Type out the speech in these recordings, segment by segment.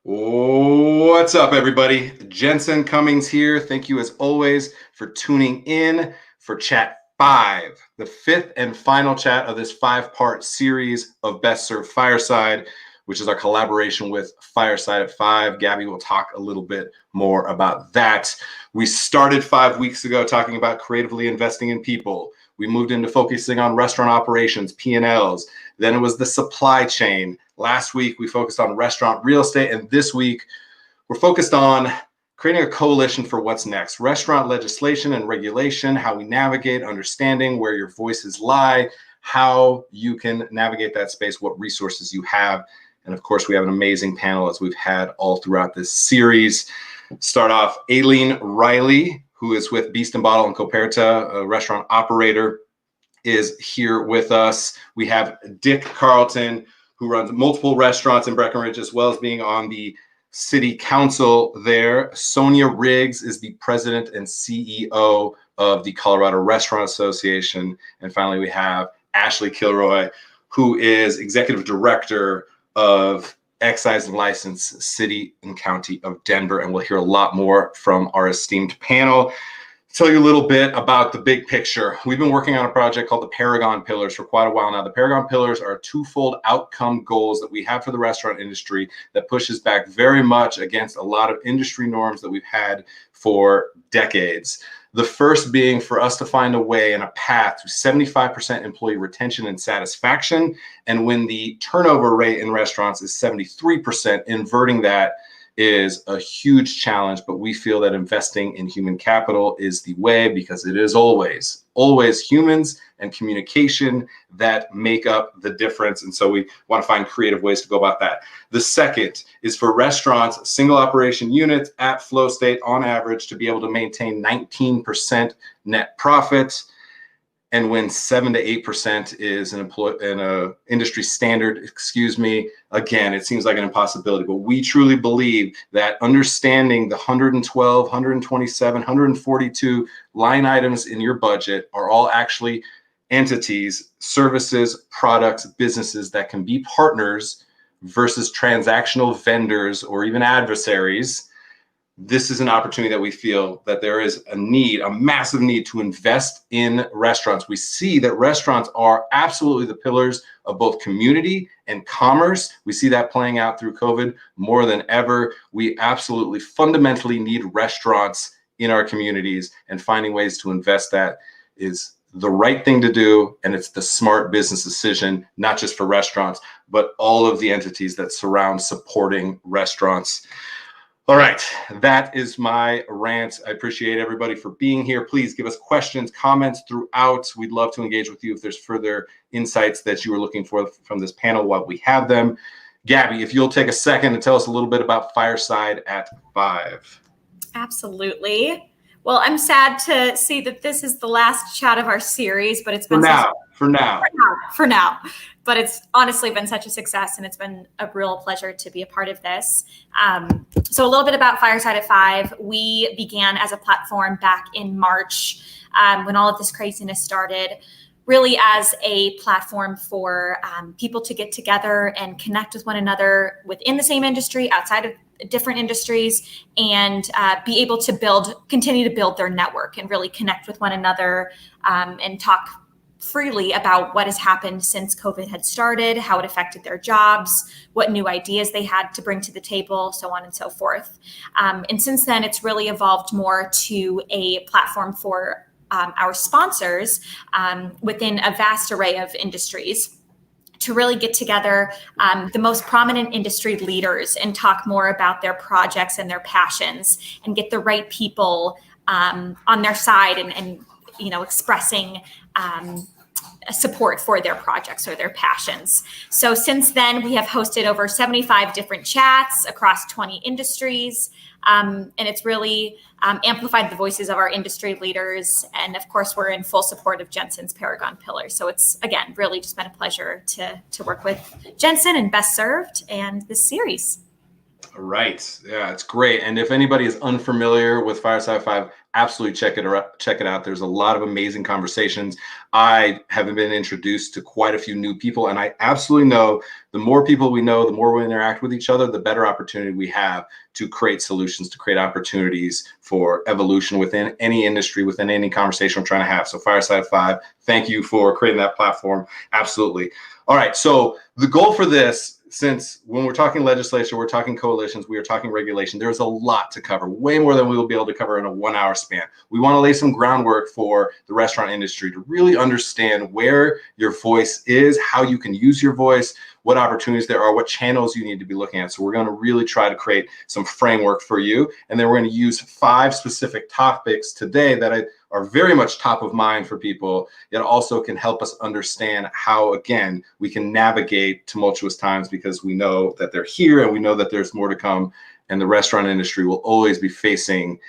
What's up, everybody? Jensen Cummings here. Thank you, as always, for tuning in for Chat 5, the fifth and final chat of this 5-part series of Best Served Fireside, which is our collaboration with Fireside at 5. Gabby will talk a little bit more about that. We started 5 weeks ago talking about creatively investing in people. We moved into focusing on restaurant operations, P&Ls. Then it was the supply chain. Last week, we focused on restaurant real estate. And this week, we're focused on creating a coalition for what's next. Restaurant legislation and regulation, how we navigate, understanding where your voices lie, how you can navigate that space, what resources you have. And of course, we have an amazing panel as we've had all throughout this series. Start off, Aileen Reilly, who is with Beast and Bottle and Coperta, a restaurant operator, is here with us. We have Dick Carleton, who runs multiple restaurants in Breckenridge, as well as being on the city council there. Sonia Riggs is the president and CEO of the Colorado Restaurant Association. And finally, we have Ashley Kilroy, who is executive director of Excise and License City and County of Denver. And we'll hear a lot more from our esteemed panel. Tell you a little bit about the big picture. We've been working on a project called the Paragon Pillars for quite a while now. The Paragon Pillars are twofold outcome goals that we have for the restaurant industry that pushes back very much against a lot of industry norms that we've had for decades. The first being for us to find a way and a path to 75% employee retention and satisfaction. And when the turnover rate in restaurants is 73%, inverting that is a huge challenge, but we feel that investing in human capital is the way, because it is always humans and communication that make up the difference. And so we want to find creative ways to go about that. The second is for restaurants, single operation units at flow state on average to be able to maintain 19% net profit. And when 7 to 8% is an industry standard, again, it seems like an impossibility. But we truly believe that understanding the 112, 127, 142 line items in your budget are all actually entities, services, products, businesses that can be partners versus transactional vendors or even adversaries. This is an opportunity that we feel that there is a massive need to invest in restaurants. We see that restaurants are absolutely the pillars of both community and commerce. We see that playing out through COVID more than ever. We absolutely fundamentally need restaurants in our communities, and finding ways to invest that is the right thing to do. And it's the smart business decision, not just for restaurants, but all of the entities that surround supporting restaurants. All right, that is my rant. I appreciate everybody for being here. Please give us questions, comments throughout. We'd love to engage with you if there's further insights that you were looking for from this panel while we have them. Gabby, if you'll take a second and tell us a little bit about Fireside at 5. Absolutely. Well, I'm sad to see that this is the last chat of our series, but it's been for now. But it's honestly been such a success, and it's been a real pleasure to be a part of this. So a little bit about Fireside at 5. We began as a platform back in March when all of this craziness started, really as a platform for people to get together and connect with one another within the same industry, outside of different industries, and be able to continue to build their network and really connect with one another and talk freely about what has happened since COVID had started, how it affected their jobs, what new ideas they had to bring to the table, so on and so forth. And since then, it's really evolved more to a platform for our sponsors within a vast array of industries to really get together the most prominent industry leaders and talk more about their projects and their passions, and get the right people on their side and expressing support for their projects or their passions. So since then, we have hosted over 75 different chats across 20 industries. And it's really amplified the voices of our industry leaders. And of course, we're in full support of Jensen's Paragon Pillars. So it's, again, really just been a pleasure to work with Jensen and Best Served and this series. Right. Yeah, it's great. And if anybody is unfamiliar with Fireside 5, absolutely check it out. There's a lot of amazing conversations. I have been introduced to quite a few new people, and I absolutely know the more people we know, the more we interact with each other, the better opportunity we have to create solutions, to create opportunities for evolution within any industry, within any conversation we're trying to have. So Fireside 5, thank you for creating that platform. Absolutely. All right. So the goal for this, since when we're talking legislation, we're talking coalitions, we are talking regulation, there's a lot to cover, way more than we will be able to cover in a 1 hour span. We want to lay some groundwork for the restaurant industry to really understand where your voice is, how you can use your voice, what opportunities there are, what channels you need to be looking at. So we're going to really try to create some framework for you. And then we're going to use 5 specific topics today that are very much top of mind for people, yet also can help us understand how, again, we can navigate tumultuous times, because we know that they're here and we know that there's more to come. And the restaurant industry will always be facing,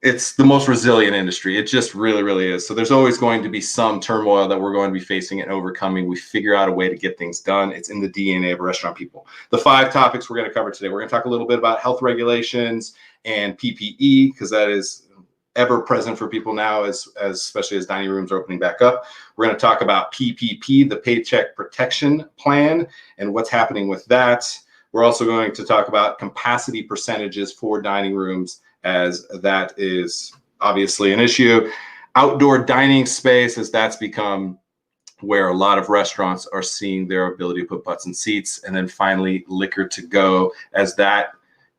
it's the most resilient industry. It just really, really is. So there's always going to be some turmoil that we're going to be facing and overcoming. We figure out a way to get things done. It's in the DNA of restaurant people. The 5 topics we're going to cover today, we're going to talk a little bit about health regulations and PPE, because that is ever present for people now, especially as dining rooms are opening back up. We're going to talk about PPP, the Paycheck Protection Plan, and what's happening with that. We're also going to talk about capacity percentages for dining rooms, as that is obviously an issue. Outdoor dining space, as that's become where a lot of restaurants are seeing their ability to put butts in seats. And then finally, liquor to go, as that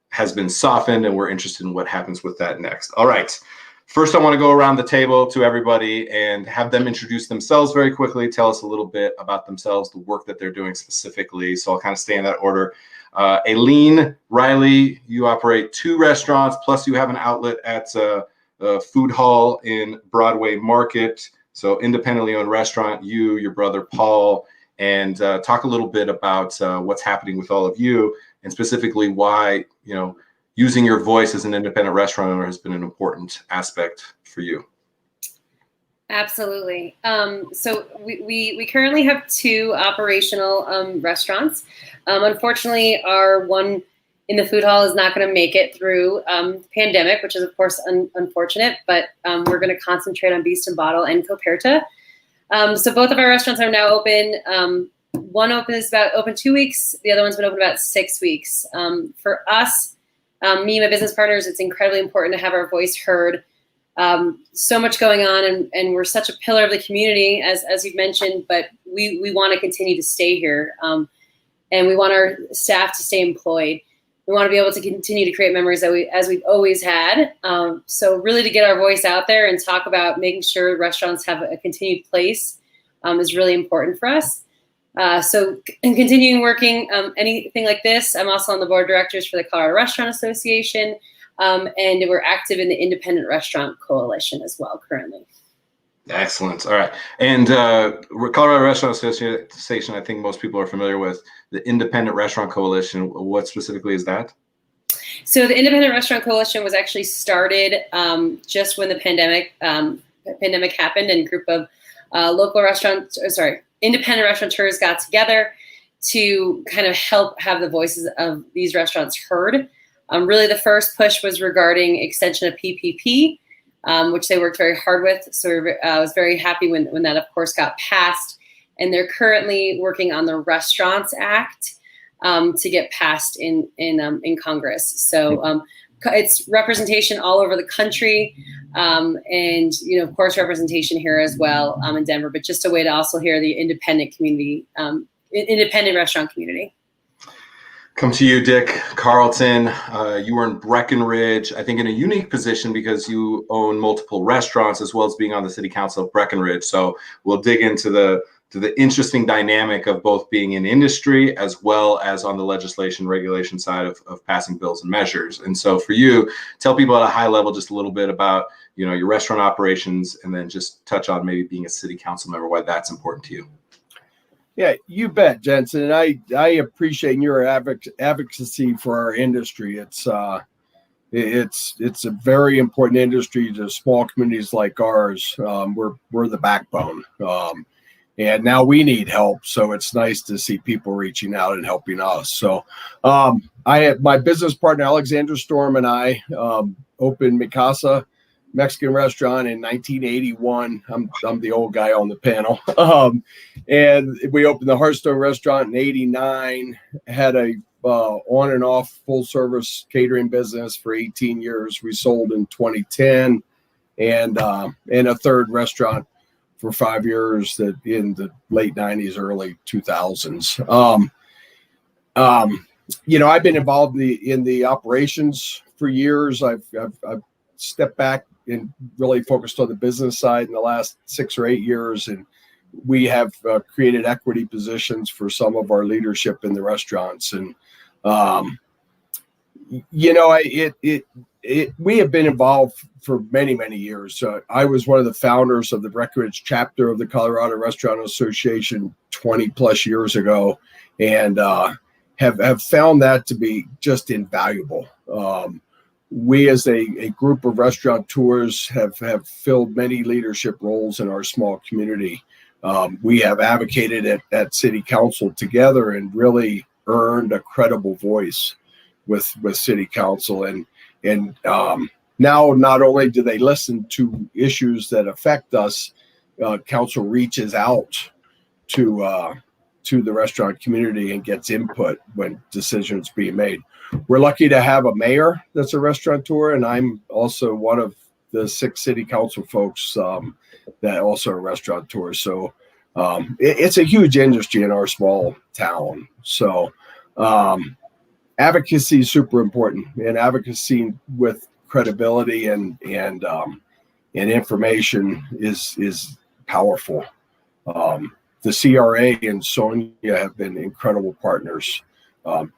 has been softened, and we're interested in what happens with that next. All right. First, I want to go around the table to everybody and have them introduce themselves very quickly, tell us a little bit about themselves, the work that they're doing specifically. So I'll kind of stay in that order. Aileen, Reilly, you operate 2 restaurants, plus you have an outlet at a food hall in Broadway Market. So independently owned restaurant, you, your brother Paul, and talk a little bit about what's happening with all of you, and specifically why, using your voice as an independent restaurant owner has been an important aspect for you. Absolutely. So we currently have 2 operational restaurants. Unfortunately, our one in the food hall is not going to make it through the pandemic, which is of course unfortunate, but we're going to concentrate on Beast and Bottle and Coperta. So both of our restaurants are now open. One open 2 weeks. The other one's been open about 6 weeks. For us, me and my business partners, it's incredibly important to have our voice heard. So much going on, and we're such a pillar of the community, as you've mentioned, but we want to continue to stay here. And we want our staff to stay employed. We want to be able to continue to create memories as we've always had. So really to get our voice out there and talk about making sure restaurants have a continued place is really important for us. So in continuing working anything like this, I'm also on the board of directors for the Colorado Restaurant Association, and we're active in the Independent Restaurant Coalition as well currently. Excellent. All right. And Colorado Restaurant Association, I think most people are familiar with. The Independent Restaurant Coalition, what specifically is that? So the Independent Restaurant Coalition was actually started just when the pandemic happened, and a group of independent restaurateurs got together to kind of help have the voices of these restaurants heard. Really, the first push was regarding extension of PPP, which they worked very hard with. So I was very happy when that, of course, got passed. And they're currently working on the Restaurants Act to get passed in Congress. So it's representation all over the country, and of course representation here as well in Denver. But just a way to also hear the independent community, independent restaurant community. Come to you, Dick. Carleton, you were in Breckenridge, I think in a unique position because you own multiple restaurants as well as being on the city council of Breckenridge. So we'll dig into the interesting dynamic of both being in industry as well as on the legislation regulation side of passing bills and measures. And so for you, tell people at a high level just a little bit about your restaurant operations, and then just touch on maybe being a city council member, why that's important to you. Yeah, you bet, Jensen. And I appreciate your advocacy for our industry. It's a very important industry to small communities like ours. We're the backbone. and now we need help. So it's nice to see people reaching out and helping us. So I had my business partner, Alexander Storm, and I opened Casa Mexican restaurant in 1981. I'm the old guy on the panel. And we opened the Hearthstone restaurant in 89, had a on and off full service catering business for 18 years. We sold in 2010, and a third restaurant for 5 years that in the late 90s, early 2000s. I've been involved in the operations for years. I've stepped back and really focused on the business side in the last 6 or 8 years, and we have created equity positions for some of our leadership in the restaurants. And we have been involved for many, many years. I was one of the founders of the Breckenridge chapter of the Colorado Restaurant Association 20 plus years ago, and have found that to be just invaluable. We as a group of restaurateurs have filled many leadership roles in our small community. We have advocated at city council together and really earned a credible voice with city council. And now not only do they listen to issues that affect us, council reaches out to the restaurant community and gets input when decisions being made. We're lucky to have a mayor that's a restaurateur, and I'm also one of the 6 city council folks that also are restaurateurs. So it's a huge industry in our small town. So advocacy is super important, and advocacy with credibility and information is powerful. The CRA and Sonia have been incredible partners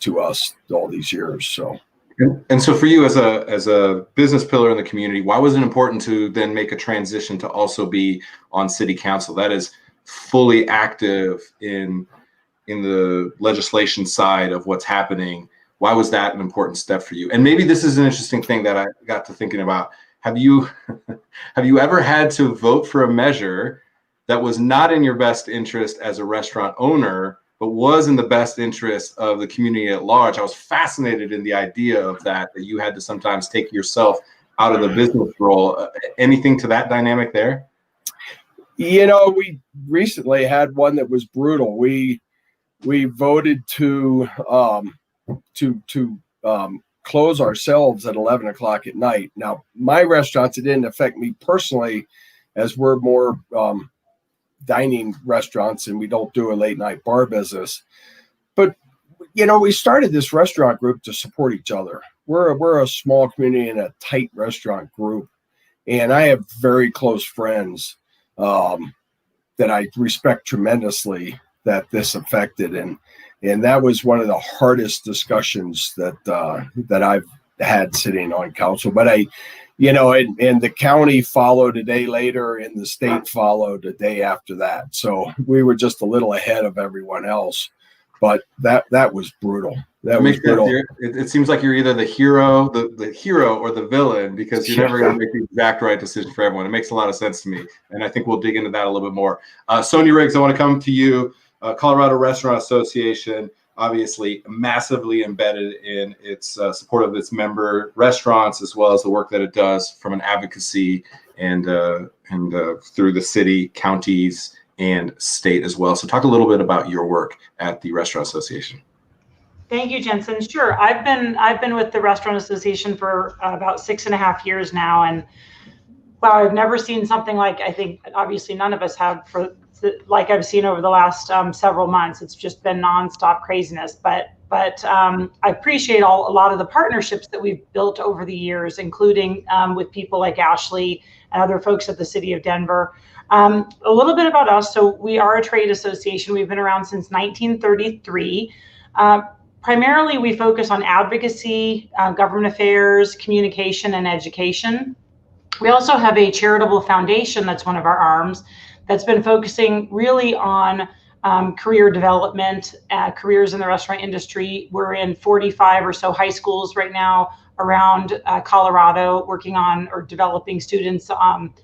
to us all these years. So, and so for you as a business pillar in the community, why was it important to then make a transition to also be on city council that is fully active in the legislation side of what's happening? Why was that an important step for you? And maybe this is an interesting thing that I got to thinking about. Have you ever had to vote for a measure that was not in your best interest as a restaurant owner, but was in the best interest of the community at large? I was fascinated in the idea of that you had to sometimes take yourself out of the business role. Anything to that dynamic there? We recently had one that was brutal. We voted to close ourselves at 11 o'clock at night. Now, my restaurants, it didn't affect me personally, as we're more dining restaurants and we don't do a late night bar business. But we started this restaurant group to support each other. We're a small community and a tight restaurant group, and I have very close friends that I respect tremendously that this affected, and that was one of the hardest discussions that I've had sitting on council. But and the county followed a day later, and the state followed a day after that. So we were just a little ahead of everyone else. But that was brutal. That was brutal. It seems like you're either the hero or the villain, because you're never going to make the exact right decision for everyone. It makes a lot of sense to me, and I think we'll dig into that a little bit more. Sonia Riggs, I want to come to you. Colorado Restaurant Association, obviously massively embedded in its support of its member restaurants, as well as the work that it does from an advocacy and through the city, counties, and state as well. So talk a little bit about your work at the Restaurant Association. Thank you, Jensen. Sure. I've been with the Restaurant Association for about 6.5 years now, and wow, I've never seen something like, I think obviously none of us have, like I've seen over the last several months. It's just been nonstop craziness. But I appreciate a lot of the partnerships that we've built over the years, including with people like Ashley and other folks at the City of Denver. A little bit about us. So we are a trade association. We've been around since 1933. Primarily, we focus on advocacy, government affairs, communication, and education. We also have a charitable foundation that's one of our arms that's been focusing really on career development, careers in the restaurant industry. We're in 45 or so high schools right now around Colorado, working on or developing students,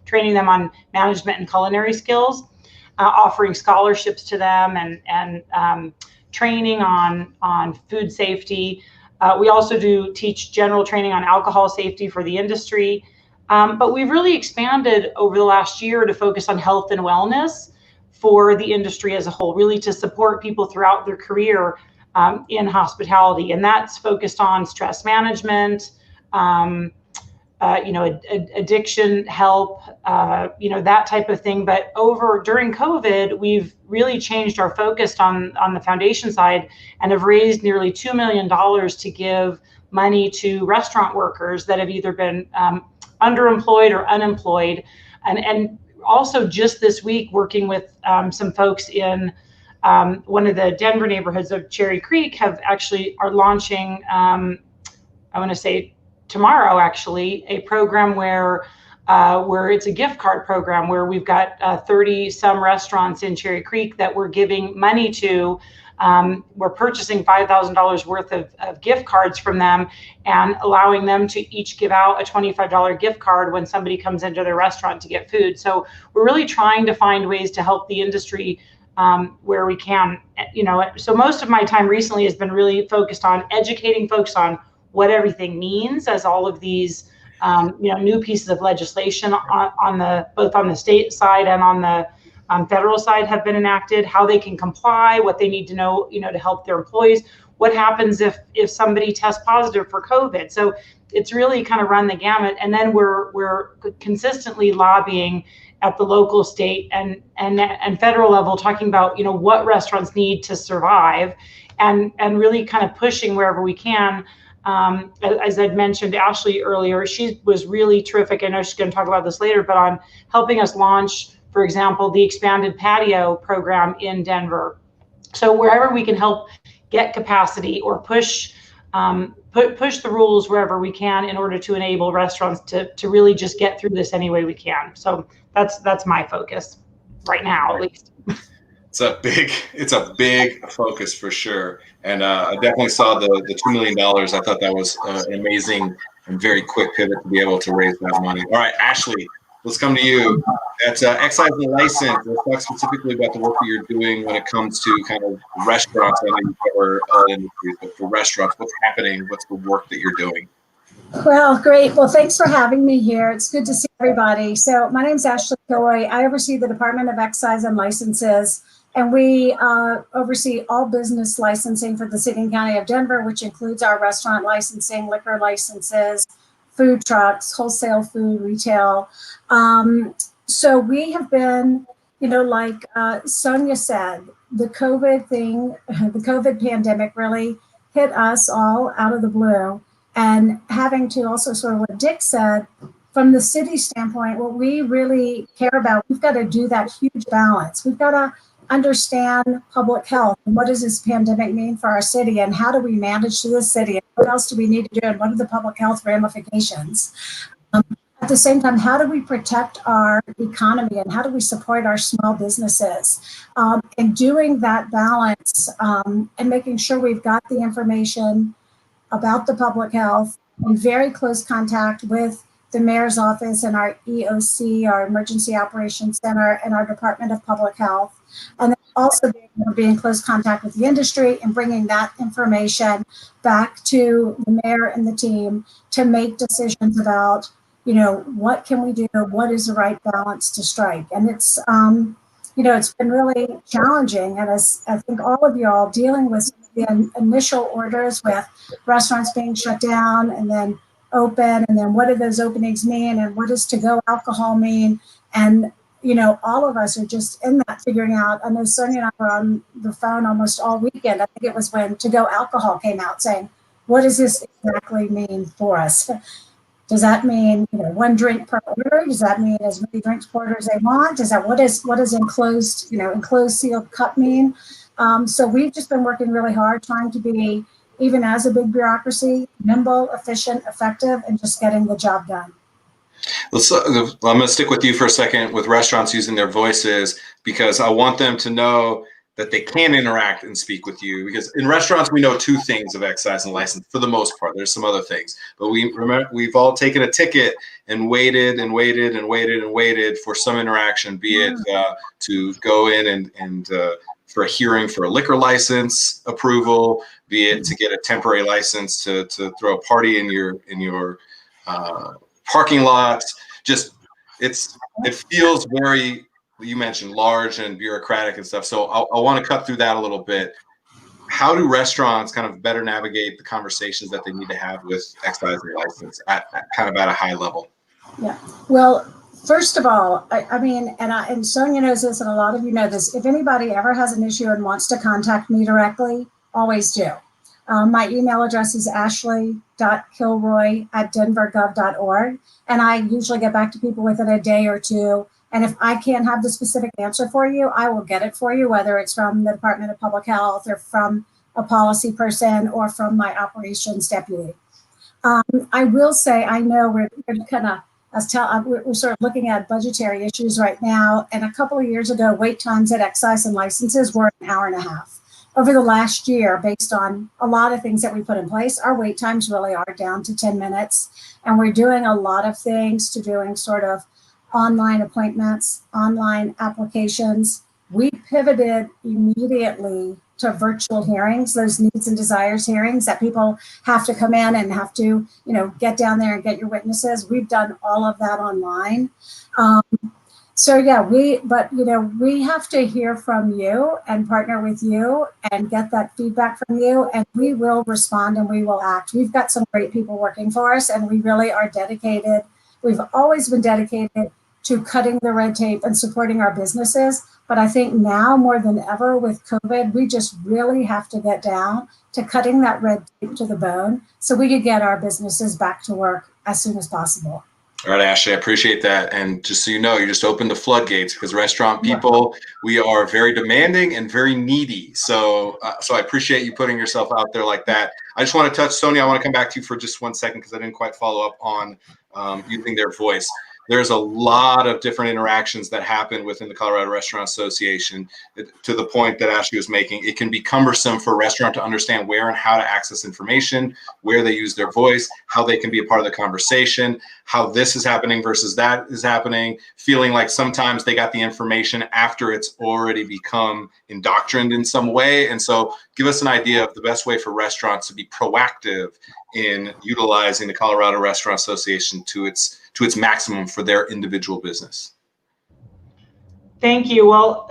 training them on management and culinary skills. offering scholarships to them and training on food safety. We also do teach general training on alcohol safety for the industry. But we've really expanded over the last year to focus on health and wellness for the industry as a whole, really to support people throughout their career in hospitality. And that's focused on stress management, addiction help, that type of thing. But during COVID, we've really changed our focus on the foundation side and have raised nearly $2 million to give money to restaurant workers that have either been underemployed or unemployed. And also just this week, working with some folks in one of the Denver neighborhoods of Cherry Creek are launching, I want to say tomorrow actually, a program where it's a gift card program where we've got 30 some restaurants in Cherry Creek that we're giving money to. We're purchasing $5,000 worth of gift cards from them and allowing them to each give out a $25 gift card when somebody comes into their restaurant to get food. So we're really trying to find ways to help the industry where we can. So most of my time recently has been really focused on educating folks on what everything means as all of these new pieces of legislation both on the state side and on the federal side have been enacted, how they can comply, what they need to know, to help their employees, what happens if somebody tests positive for COVID. So it's really kind of run the gamut. And then we're consistently lobbying at the local, state, and federal level, talking about, what restaurants need to survive, and really kind of pushing wherever we can. As I'd mentioned Ashley earlier, she was really terrific. I know she's going to talk about this later, but on helping us launch, for example, the expanded patio program in Denver. So wherever we can help get capacity or push the rules wherever we can in order to enable restaurants to really just get through this any way we can. So that's my focus right now, at least. It's a big focus for sure. And I definitely saw the $2 million. I thought that was an amazing and very quick pivot to be able to raise that money. All right, Ashley, let's come to you. At Excise and License, let's talk specifically about the work that you're doing when it comes to kind of restaurants. I know you cover all industries, but for restaurants, what's happening? What's the work that you're doing? Well, great. Well, thanks for having me here. It's good to see everybody. So my name is Ashley Kilroy. I oversee the Department of Excise and Licenses, and we oversee all business licensing for the city and county of Denver, which includes our restaurant licensing, liquor licenses, food trucks, wholesale food, retail. So we have been, like Sonia said, the COVID pandemic really hit us all out of the blue. And having to also sort of what Dick said, from the city standpoint, what we really care about, we've got to do that huge balance. We've got to understand public health and what does this pandemic mean for our city and how do we manage to this city and what else do we need to do and what are the public health ramifications. At the same time, how do we protect our economy and how do we support our small businesses? And doing that balance and making sure we've got the information about the public health in very close contact with the mayor's office and our EOC, our Emergency Operations Center, and our Department of Public Health. And then also being in close contact with the industry and bringing that information back to the mayor and the team to make decisions about, what can we do? What is the right balance to strike? And it's, it's been really challenging. And as I think all of y'all dealing with the initial orders with restaurants being shut down and then open, and then what do those openings mean? And what does to-go alcohol mean? And, all of us are just in that figuring out. I know Sonia and I were on the phone almost all weekend. I think it was when to-go alcohol came out saying, what does this exactly mean for us? Does that mean, one drink per order? Does that mean as many drinks per order as they want? Is that what does enclosed sealed cup mean? So we've just been working really hard trying to be, even as a big bureaucracy, nimble, efficient, effective, and just getting the job done. I'm going to stick with you for a second with restaurants using their voices, because I want them to know that they can interact and speak with you? Because in restaurants, we know two things of excise and license for the most part. There's some other things, but we've all taken a ticket and waited and waited and waited and waited for some interaction, be it to go in and for a hearing for a liquor license approval, be it to get a temporary license to throw a party in your parking lot. Just it feels very, you mentioned large and bureaucratic and stuff. So I want to cut through that a little bit. How do restaurants kind of better navigate the conversations that they need to have with excise and license at kind of at a high level? Yeah. Well, first of all, I mean, and Sonia knows this, and a lot of you know this. If anybody ever has an issue and wants to contact me directly, always do. My email address is ashley.kilroy@denvergov.org, and I usually get back to people within a day or two. And if I can't have the specific answer for you, I will get it for you, whether it's from the Department of Public Health or from a policy person or from my operations deputy. I will say, I know we're kind of, we're sort of looking at budgetary issues right now. And a couple of years ago, wait times at excise and licenses were an hour and a half. Over the last year, based on a lot of things that we put in place, our wait times really are down to 10 minutes. And we're doing a lot of things to doing sort of online appointments, online applications. We pivoted immediately to virtual hearings, those needs and desires hearings that people have to come in and have to, get down there and get your witnesses. We've done all of that online. So yeah, we have to hear from you and partner with you and get that feedback from you, and we will respond and we will act. We've got some great people working for us, and we really are dedicated. We've always been dedicated to cutting the red tape and supporting our businesses. But I think now more than ever with COVID, we just really have to get down to cutting that red tape to the bone so we could get our businesses back to work as soon as possible. All right, Ashley, I appreciate that. And just so you know, you just opened the floodgates, because restaurant people, we are very demanding and very needy. So I appreciate you putting yourself out there like that. I just want to touch, Sonia, I want to come back to you for just 1 second, because I didn't quite follow up on using their voice. There's a lot of different interactions that happen within the Colorado Restaurant Association, to the point that Ashley was making. It can be cumbersome for a restaurant to understand where and how to access information, where they use their voice, how they can be a part of the conversation, how this is happening versus that is happening, feeling like sometimes they got the information after it's already become indoctrined in some way. And so give us an idea of the best way for restaurants to be proactive in utilizing the Colorado Restaurant Association to its maximum for their individual business. Thank you. Well,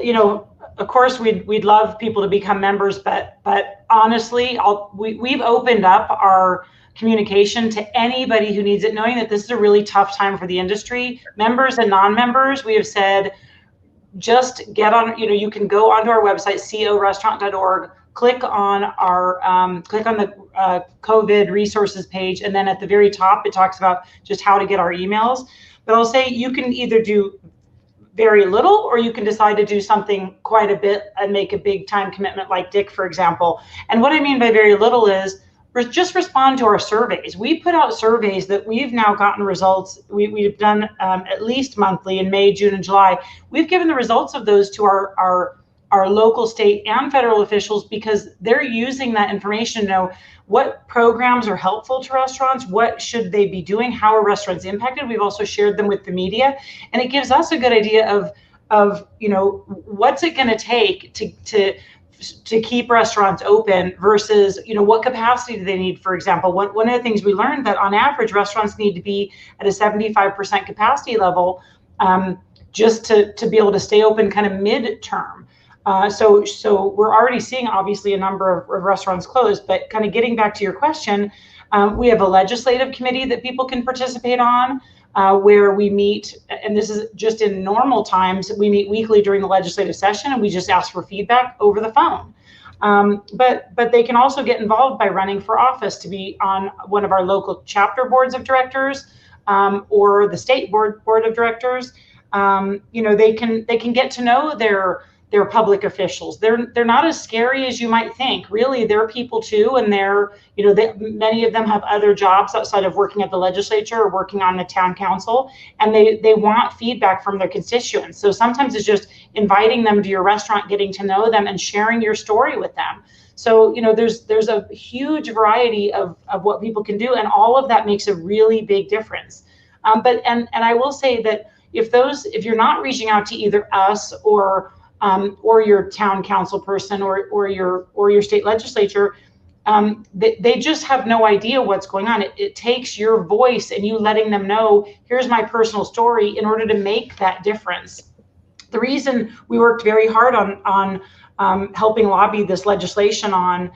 of course, we'd love people to become members, but honestly, we've opened up our communication to anybody who needs it, knowing that this is a really tough time for the industry. Members and non-members, we have said, just get on. You can go onto our website, corestaurant.org. Click on the COVID resources page, and then at the very top, it talks about just how to get our emails. But I'll say you can either do very little, or you can decide to do something quite a bit and make a big time commitment, like Dick, for example. And what I mean by very little is just respond to our surveys. We put out surveys that we've now gotten results. We've done at least monthly in May, June, and July. We've given the results of those to our local, state, and federal officials, because they're using that information to know what programs are helpful to restaurants, what should they be doing, how are restaurants impacted. We've also shared them with the media, and it gives us a good idea of what's it going to take to keep restaurants open versus what capacity do they need. For example, one of the things we learned, that on average restaurants need to be at a 75% capacity level just to be able to stay open kind of midterm. So we're already seeing obviously a number of restaurants close, but kind of getting back to your question, we have a legislative committee that people can participate on, where we meet, and this is just in normal times, we meet weekly during the legislative session, and we just ask for feedback over the phone. But they can also get involved by running for office to be on one of our local chapter boards of directors, or the state board of directors. They can get to know they're public officials. They're not as scary as you might think. Really, they're people too, and many of them have other jobs outside of working at the legislature or working on the town council, and they want feedback from their constituents. So sometimes it's just inviting them to your restaurant, getting to know them, and sharing your story with them. So there's a huge variety of what people can do, and all of that makes a really big difference. But I will say that if you're not reaching out to either us or your town council person or your state legislature, they just have no idea what's going on. It takes your voice and you letting them know, here's my personal story, in order to make that difference. The reason we worked very hard on helping lobby this legislation on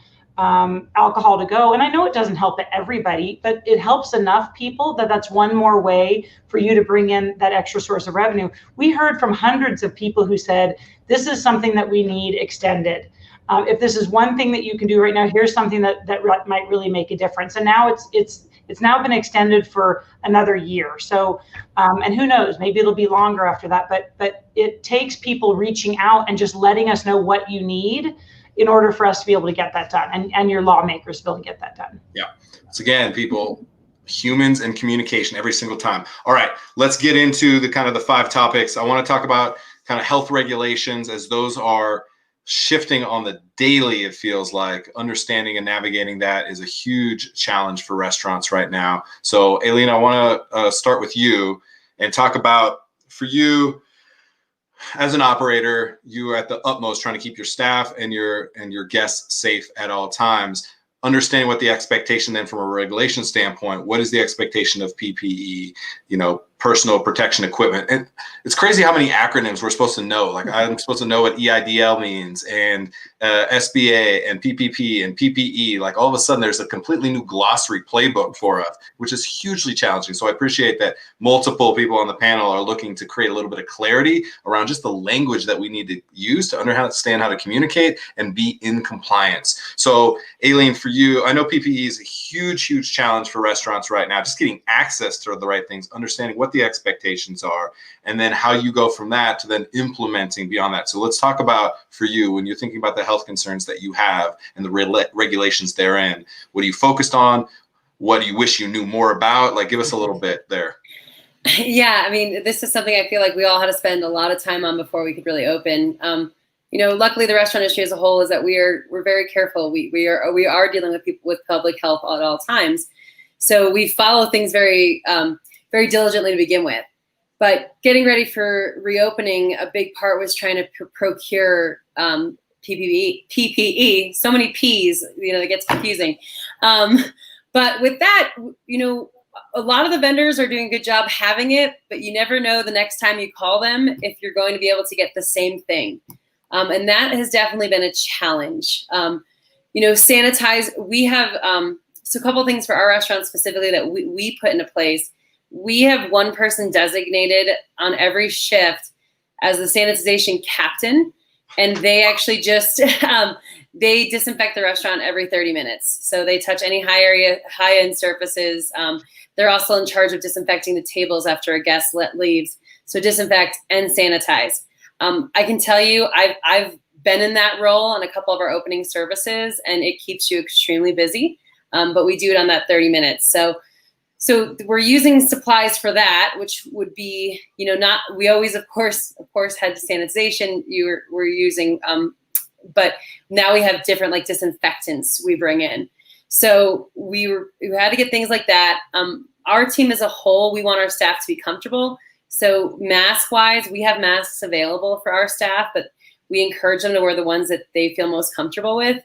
alcohol to go, and I know it doesn't help everybody, but it helps enough people that's one more way for you to bring in that extra source of revenue. We heard from hundreds of people who said, this is something that we need extended. If this is one thing that you can do right now, here's something that might really make a difference. And now it's now been extended for another year. So, and who knows, maybe it'll be longer after that, but it takes people reaching out and just letting us know what you need in order for us to be able to get that done, and your lawmakers to be able to get that done. Yeah. So again, people, humans and communication every single time. All right, let's get into the 5 topics. I want to talk about kind of health regulations, as those are shifting on the daily. It feels like understanding and navigating that is a huge challenge for restaurants right now. So Aileen, I want to start with you and talk about, for you as an operator, you are at the utmost trying to keep your staff and your guests safe at all times. Understanding what the expectation then from a regulation standpoint, what is the expectation of PPE, personal protection equipment? And it's crazy how many acronyms we're supposed to know. Like, I'm supposed to know what EIDL means, and SBA and PPP and PPE. Like, all of a sudden there's a completely new glossary playbook for us, which is hugely challenging. So I appreciate that multiple people on the panel are looking to create a little bit of clarity around just the language that we need to use to understand how to communicate and be in compliance. So Aileen, for you, I know PPE is a huge challenge for restaurants right now, just getting access to the right things, understanding what the expectations are, and then how you go from that to then implementing beyond that. So let's talk about, for you, when you're thinking about the health concerns that you have and the regulations therein, what are you focused on? What do you wish you knew more about? Like, give us a little bit there. Yeah, I mean, this is something I feel like we all had to spend a lot of time on before we could really open. Luckily, the restaurant industry as a whole is that we're very careful. We are dealing with people with public health at all times, so we follow things very diligently to begin with. But getting ready for reopening, a big part was trying to procure PPE. So many P's, it gets confusing. But with that, a lot of the vendors are doing a good job having it, but you never know the next time you call them if you're going to be able to get the same thing. And that has definitely been a challenge. Sanitize, we have, so a couple things for our restaurant specifically that we put into place. We have one person designated on every shift as the sanitization captain, and they actually just, they disinfect the restaurant every 30 minutes. So they touch any high-end surfaces. They're also in charge of disinfecting the tables after a guest leaves. So disinfect and sanitize. I can tell you, I've been in that role on a couple of our opening services, and it keeps you extremely busy. But we do it on that 30 minutes. So we're using supplies for that, which would be, we always, of course, had sanitization we're using, but now we have different like disinfectants we bring in. So we had to get things like that. Our team as a whole, we want our staff to be comfortable. So mask-wise, we have masks available for our staff, but we encourage them to wear the ones that they feel most comfortable with,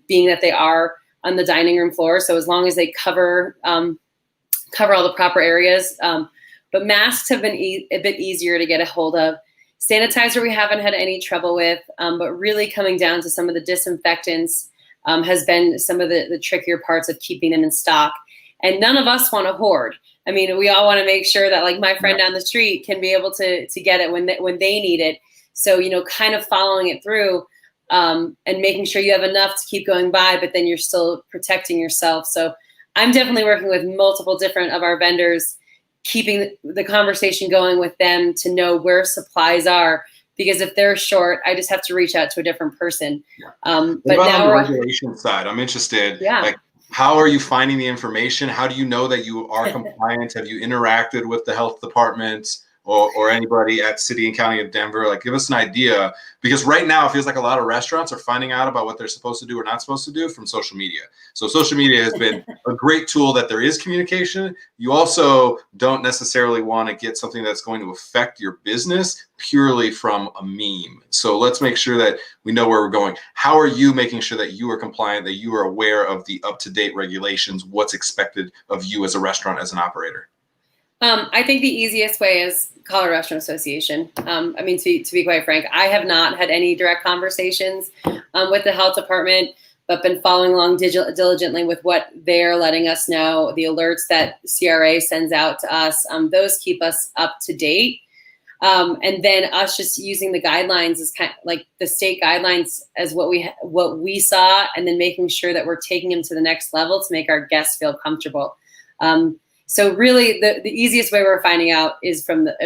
being that they are on the dining room floor. So as long as they cover all the proper areas. But masks have been a bit easier to get a hold of. Sanitizer we haven't had any trouble with, but really coming down to some of the disinfectants has been some of the trickier parts of keeping them in stock. And none of us want to hoard. I mean, we all want to make sure that like my friend down the street can be able to get it when they need it. So, kind of following it through and making sure you have enough to keep going by, but then you're still protecting yourself. So I'm definitely working with multiple different of our vendors, keeping the conversation going with them to know where supplies are, because if they're short, I just have to reach out to a different person. But now on the we're regulation side, I'm interested. Yeah. Like, how are you finding the information? How do you know that you are compliant? Have you interacted with the health department or anybody at City and County of Denver? Like, give us an idea, because right now it feels like a lot of restaurants are finding out about what they're supposed to do or not supposed to do from social media. So social media has been a great tool that there is communication. You also don't necessarily want to get something that's going to affect your business purely from a meme. So let's make sure that we know where we're going. How are you making sure that you are compliant, that you are aware of the up-to-date regulations, what's expected of you as a restaurant, as an operator? I think the easiest way is call a restaurant association. I mean, to be quite frank, I have not had any direct conversations with the health department, but been following along diligently with what they're letting us know, the alerts that CRA sends out to us. Those keep us up to date. And then us just using the guidelines is kind of like the state guidelines as what we saw, and then making sure that we're taking them to the next level to make our guests feel comfortable. So really, the easiest way we're finding out is from the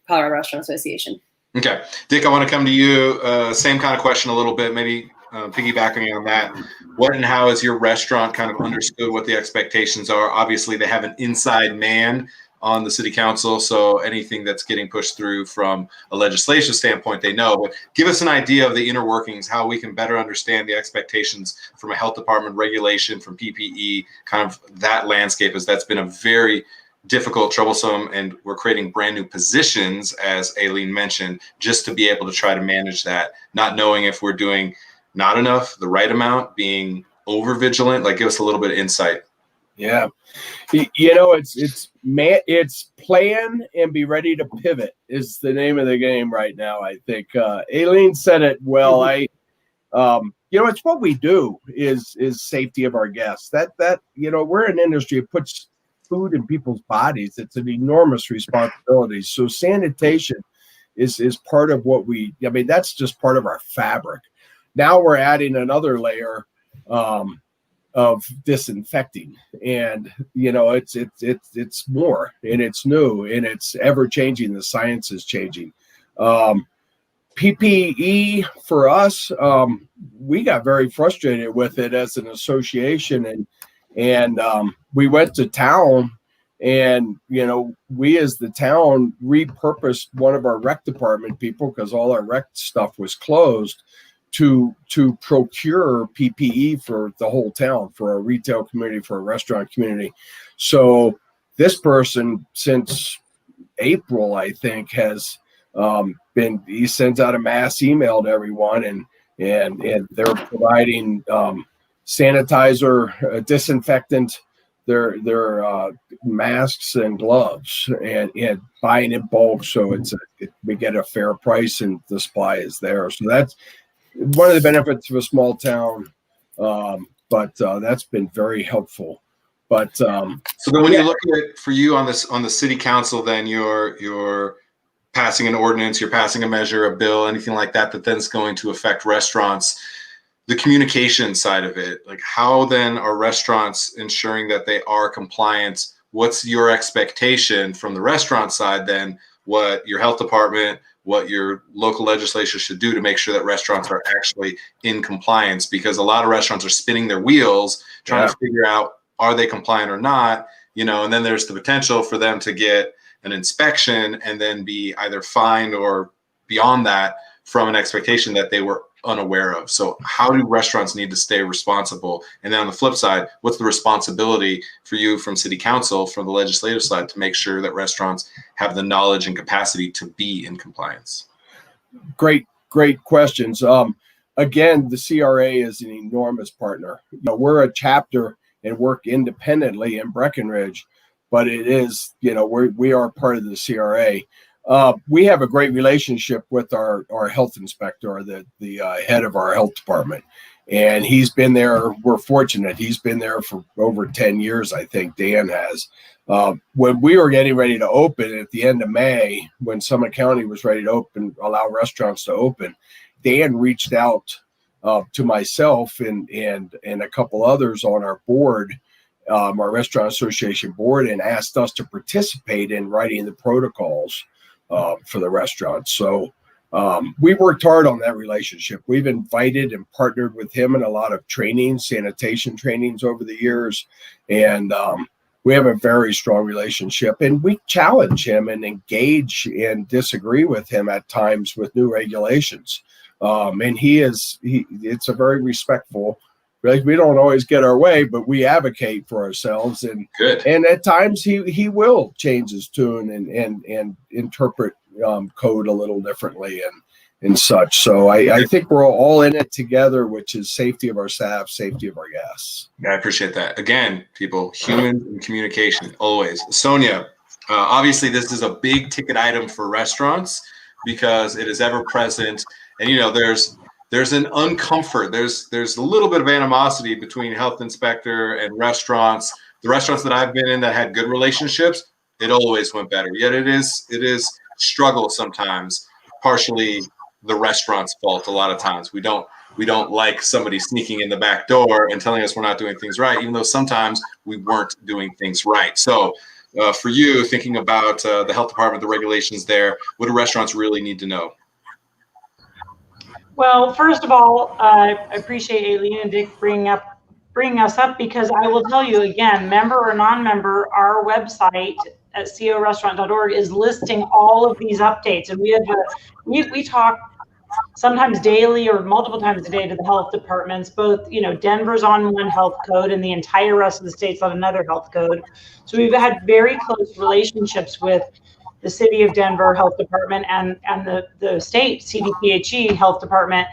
Colorado Restaurant Association. Okay. Dick, I want to come to you. Same kind of question a little bit, maybe piggybacking on that. What and how has your restaurant kind of understood what the expectations are? Obviously, they have an inside man on the city council, so anything that's getting pushed through from a legislation standpoint, they know. But give us an idea of the inner workings, how we can better understand the expectations from a health department regulation, from PPE, kind of that landscape, as that's been a very difficult, troublesome, and we're creating brand new positions, as Aileen mentioned, just to be able to try to manage that, not knowing if we're doing not enough, the right amount, being over vigilant. Like, give us a little bit of insight. Yeah. It's plan and be ready to pivot is the name of the game right now. I think Aileen said it well. It's what we do is safety of our guests. That we're an industry that puts food in people's bodies. It's an enormous responsibility. So sanitation is part of what that's just part of our fabric. Now we're adding another layer of disinfecting, and it's more, and it's new, and it's ever changing. The science is changing. PPE for us, we got very frustrated with it as an association, and we went to town, and we as the town repurposed one of our rec department people, because all our rec stuff was closed, to procure PPE for the whole town, for our retail community, for our restaurant community. So this person, since April, I think, has he sends out a mass email to everyone, and they're providing sanitizer, disinfectant, their masks and gloves, and buying in bulk, so we get a fair price and the supply is there. So that's one of the benefits of a small town, but that's been very helpful. But so then, when you look at it for you on the city council, then you're passing an ordinance, you're passing a measure, a bill, anything like that then is going to affect restaurants. The communication side of it, like, how then are restaurants ensuring that they are compliant? What's your expectation from the restaurant side then? What your health department, what your local legislature should do to make sure that restaurants are actually in compliance? Because a lot of restaurants are spinning their wheels trying to figure out, are they compliant or not? And then there's the potential for them to get an inspection and then be either fined or beyond that from an expectation that they were unaware of. So how do restaurants need to stay responsible? And then on the flip side, what's the responsibility for you from city council, from the legislative side, to make sure that restaurants have the knowledge and capacity to be in compliance? Great questions. Again, the CRA is an enormous partner. We're a chapter and work independently in Breckenridge, but it is, we are part of the CRA. We have a great relationship with our health inspector, the head of our health department, and he's been there. We're fortunate. He's been there for over 10 years, I think. Dan has. When we were getting ready to open at the end of May, when Summit County was ready to allow restaurants to open, Dan reached out to myself and a couple others on our board, our Restaurant Association board, and asked us to participate in writing the protocols for the restaurants. So we worked hard on that relationship. We've invited and partnered with him in a lot of trainings, sanitation trainings over the years. And we have a very strong relationship, and we challenge him and engage and disagree with him at times with new regulations. And it's a very respectful. We don't always get our way, but we advocate for ourselves. And good. And at times he will change his tune and interpret code a little differently and such. So I think we're all in it together, which is safety of our staff, safety of our guests. Yeah, I appreciate that. Again, people, humans and communication, always. Sonia, obviously this is a big ticket item for restaurants because it is ever present. And, there's an uncomfort. There's a little bit of animosity between health inspector and restaurants. The restaurants that I've been in that had good relationships, it always went better. Yet it is struggle sometimes, partially the restaurant's fault. A lot of times we don't like somebody sneaking in the back door and telling us we're not doing things right, even though sometimes we weren't doing things right. So for you, thinking about the health department, the regulations there, what do restaurants really need to know? Well, first of all, I appreciate Aileen and Dick bringing us up, because I will tell you again, member or non-member, our website at corestaurant.org is listing all of these updates, and we talk sometimes daily or multiple times a day to the health departments. Both, Denver's on one health code and the entire rest of the state's on another health code. So we've had very close relationships with the city of Denver health department and the state CDPHE health department.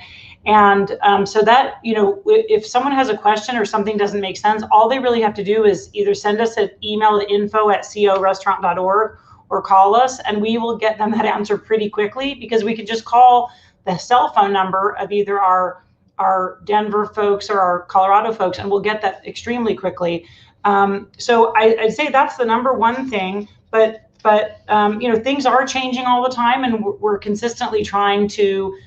And so that, if someone has a question or something doesn't make sense, all they really have to do is either send us an email at info@corestaurant.org or call us, and we will get them that answer pretty quickly, because we can just call the cell phone number of either our Denver folks or our Colorado folks, and we'll get that extremely quickly. So I'd say that's the number one thing, but things are changing all the time, and we're consistently trying to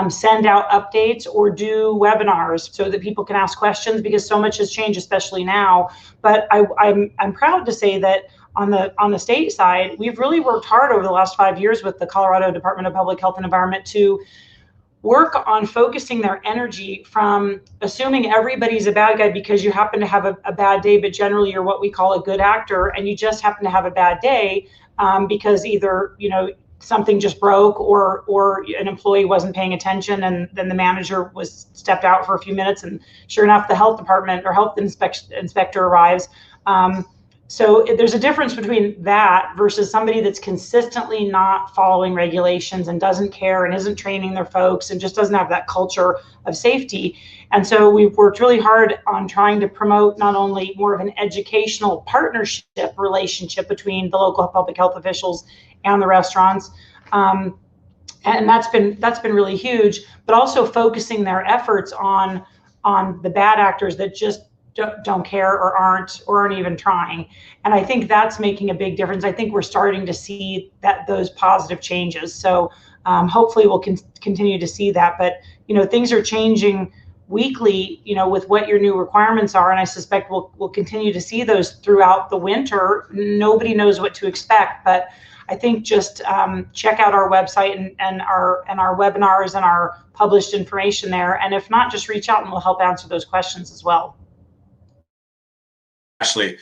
send out updates or do webinars so that people can ask questions, because so much has changed, especially now. But I'm proud to say that on the state side, we've really worked hard over the last 5 years with the Colorado Department of Public Health and Environment to work on focusing their energy from assuming everybody's a bad guy because you happen to have a bad day, but generally you're what we call a good actor, and you just happen to have a bad day because either something just broke or an employee wasn't paying attention, and then the manager was stepped out for a few minutes, and sure enough the health department or health inspector arrives. So there's a difference between that versus somebody that's consistently not following regulations and doesn't care and isn't training their folks and just doesn't have that culture of safety. And so we've worked really hard on trying to promote not only more of an educational partnership relationship between the local public health officials and the restaurants, and that's been really huge, but also focusing their efforts on the bad actors that just don't care or aren't even trying. And I think that's making a big difference. I think we're starting to see those positive changes. So hopefully we'll continue to see that. But things are changing weekly, with what your new requirements are, and I suspect we'll continue to see those throughout the winter. Nobody knows what to expect, but I think just check out our website and our webinars and our published information there. And if not, just reach out and we'll help answer those questions as well. Ashley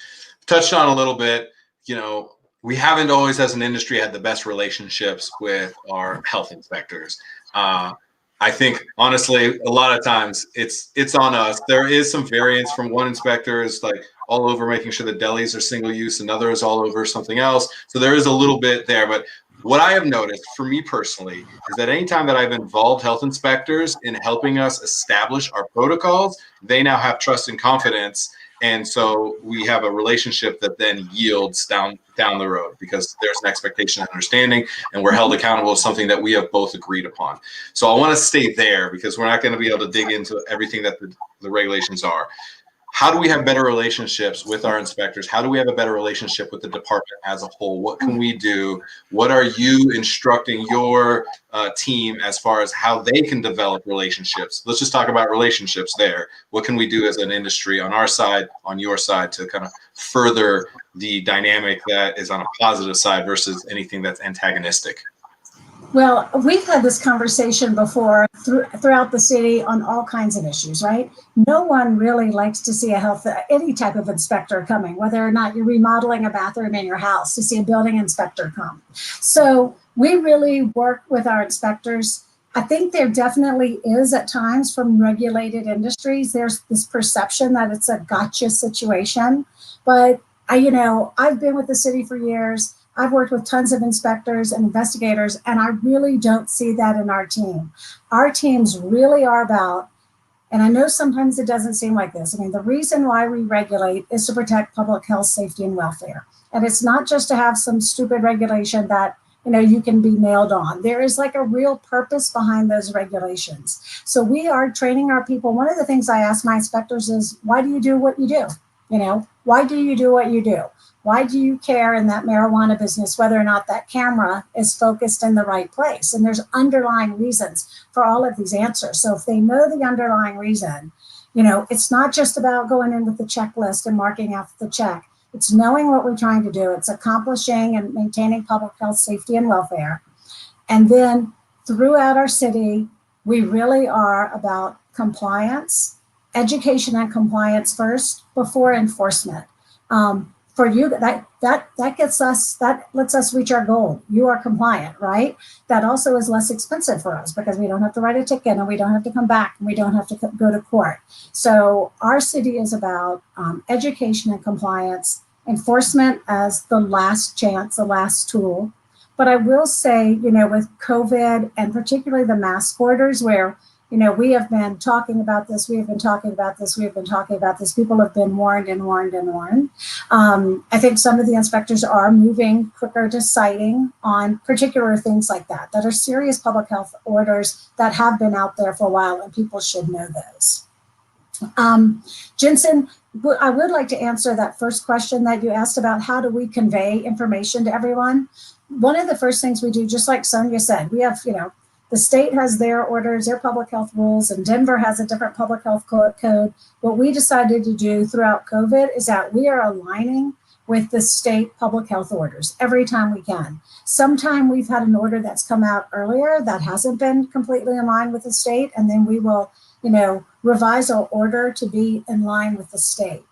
touched on a little bit, we haven't always as an industry had the best relationships with our health inspectors. I think honestly, a lot of times it's on us. There is some variance from one inspector is like all over making sure the delis are single use, another is all over something else. So there is a little bit there, but what I have noticed for me personally is that anytime that I've involved health inspectors in helping us establish our protocols, they now have trust and confidence. And so we have a relationship that then yields down the road because there's an expectation and understanding, and we're held accountable to something that we have both agreed upon. So I want to stay there because we're not going to be able to dig into everything that the regulations are. How do we have better relationships with our inspectors? How do we have a better relationship with the department as a whole? What can we do? What are you instructing your team as far as how they can develop relationships? Let's just talk about relationships there. What can we do as an industry on our side, on your side, to kind of further the dynamic that is on a positive side versus anything that's antagonistic? Well, we've had this conversation before throughout the city on all kinds of issues, right? No one really likes to see any type of inspector coming, whether or not you're remodeling a bathroom in your house, to see a building inspector come. So we really work with our inspectors. I think there definitely is at times from regulated industries, there's this perception that it's a gotcha situation. But I've been with the city for years. I've worked with tons of inspectors and investigators, and I really don't see that in our team. Our teams really are about, and I know sometimes it doesn't seem like this. I mean, the reason why we regulate is to protect public health, safety, and welfare. And it's not just to have some stupid regulation that, you can be nailed on. There is like a real purpose behind those regulations. So we are training our people. One of the things I ask my inspectors is, why do you do what you do? Why do you do what you do? Why do you care in that marijuana business whether or not that camera is focused in the right place? And there's underlying reasons for all of these answers. So if they know the underlying reason, it's not just about going in with the checklist and marking off the check. It's knowing what we're trying to do. It's accomplishing and maintaining public health, safety, and welfare. And then throughout our city, we really are about compliance, education and compliance first before enforcement. For you, that lets us reach our goal. You are compliant, right? That also is less expensive for us because we don't have to write a ticket and we don't have to come back and we don't have to go to court. So our city is about education and compliance, enforcement as the last chance, the last tool. But I will say, with COVID and particularly the mask orders where we have been talking about this. People have been warned and warned and warned. I think some of the inspectors are moving quicker to citing on particular things like that are serious public health orders that have been out there for a while, and people should know those. Jensen, I would like to answer that first question that you asked about how do we convey information to everyone. One of the first things we do, just like Sonia said, we have, the state has their orders, their public health rules, and Denver has a different public health code. What we decided to do throughout COVID is that we are aligning with the state public health orders every time we can. Sometime we've had an order that's come out earlier that hasn't been completely in line with the state, and then we will, revise our order to be in line with the state.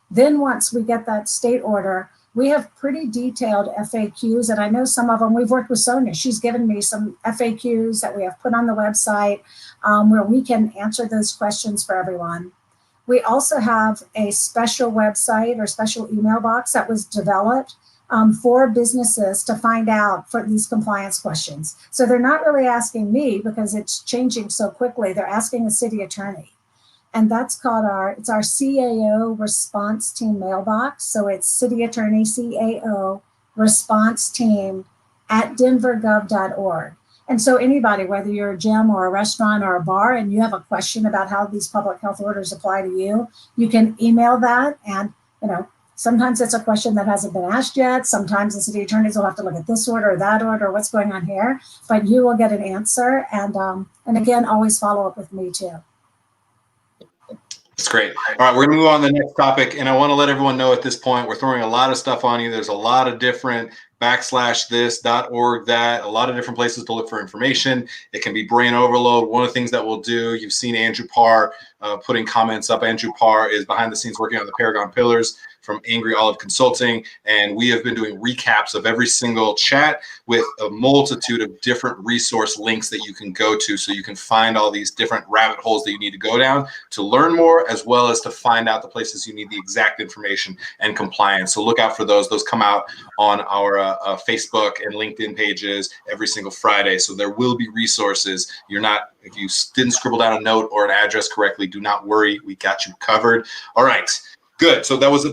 Then once we get that state order, we have pretty detailed FAQs, and I know some of them, we've worked with Sonia. She's given me some FAQs that we have put on the website where we can answer those questions for everyone. We also have a special website or special email box that was developed for businesses to find out for these compliance questions. So they're not really asking me because it's changing so quickly. They're asking the city attorney. And that's called our CAO response team mailbox. So it's city attorney CAO response team at denvergov.org. And so anybody, whether you're a gym or a restaurant or a bar, and you have a question about how these public health orders apply to you, you can email that. And, sometimes it's a question that hasn't been asked yet. Sometimes the city attorneys will have to look at this order or that order, what's going on here, but you will get an answer. And again, always follow up with me too. That's great. All right, we're going to move on to the next topic. And I want to let everyone know at this point, we're throwing a lot of stuff on you. There's a lot of different /this.org, that, a lot of different places to look for information. It can be brain overload. One of the things that we'll do, you've seen Andrew Parr putting comments up. Andrew Parr is behind the scenes working on the Paragon Pillars from Angry Olive Consulting. And we have been doing recaps of every single chat with a multitude of different resource links that you can go to. So you can find all these different rabbit holes that you need to go down to learn more, as well as to find out the places you need the exact information and compliance. So look out for those. Those come out on our Facebook and LinkedIn pages every single Friday. So there will be resources. If you didn't scribble down a note or an address correctly, do not worry. We got you covered. All right. Good. So that was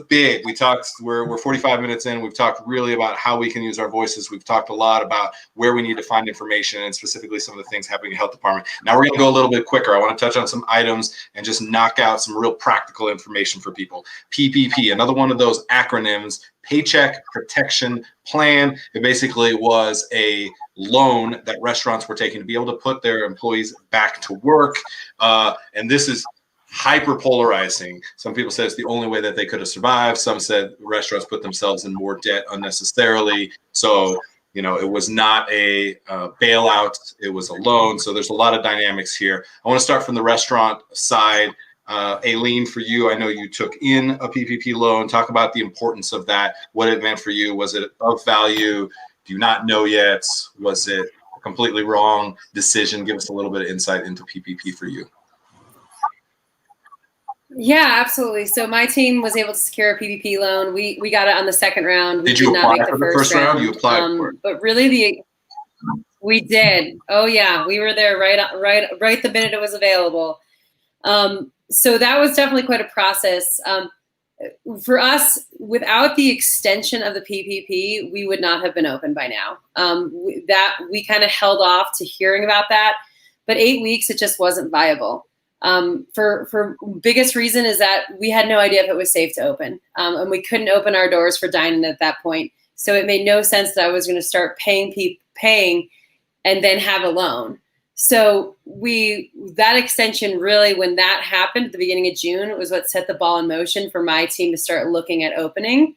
we're 45 minutes in. We've talked really about how we can use our voices. We've talked a lot about where we need to find information and specifically some of the things happening in the health department. Now we're going to go a little bit quicker. I want to touch on some items and just knock out some real practical information for people. PPP, another one of those acronyms, Paycheck Protection Plan. It basically was a loan that restaurants were taking to be able to put their employees back to work. And this is hyper polarizing. Some people said it's the only way that they could have survived. Some said restaurants put themselves in more debt unnecessarily. So You know, it was not a bailout, it was a loan. So there's a lot of dynamics here. I want to start from the restaurant side. Aileen, for you, I know you took in a PPP loan. Talk about the importance of that, what it meant for you. Was it of value? Do you not know yet? Was it a completely wrong decision? Give us a little bit of insight into PPP for you. Yeah, absolutely. So my team was able to secure a PPP loan. We got it on the second round. Did you apply for the first round? You applied for it. But really, we did. Oh yeah, we were there right the minute it was available. So that was definitely quite a process. For us, without the extension of the PPP, we would not have been open by now. We kind of held off to hearing about that, but 8 weeks, it just wasn't viable. For biggest reason is that we had no idea if it was safe to open, and we couldn't open our doors for dining at that point. So it made no sense that I was going to start paying and then have a loan. So that extension really, when that happened at the beginning of June, was what set the ball in motion for my team to start looking at opening.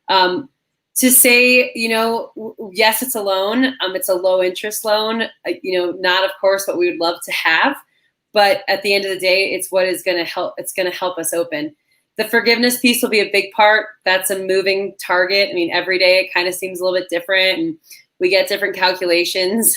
To say, yes, it's a loan. It's a low interest loan. Not of course what we would love to have. But at the end of the day, it's what is going to help. It's going to help us open. The forgiveness piece will be a big part. That's a moving target. I mean, every day it kind of seems a little bit different, and we get different calculations.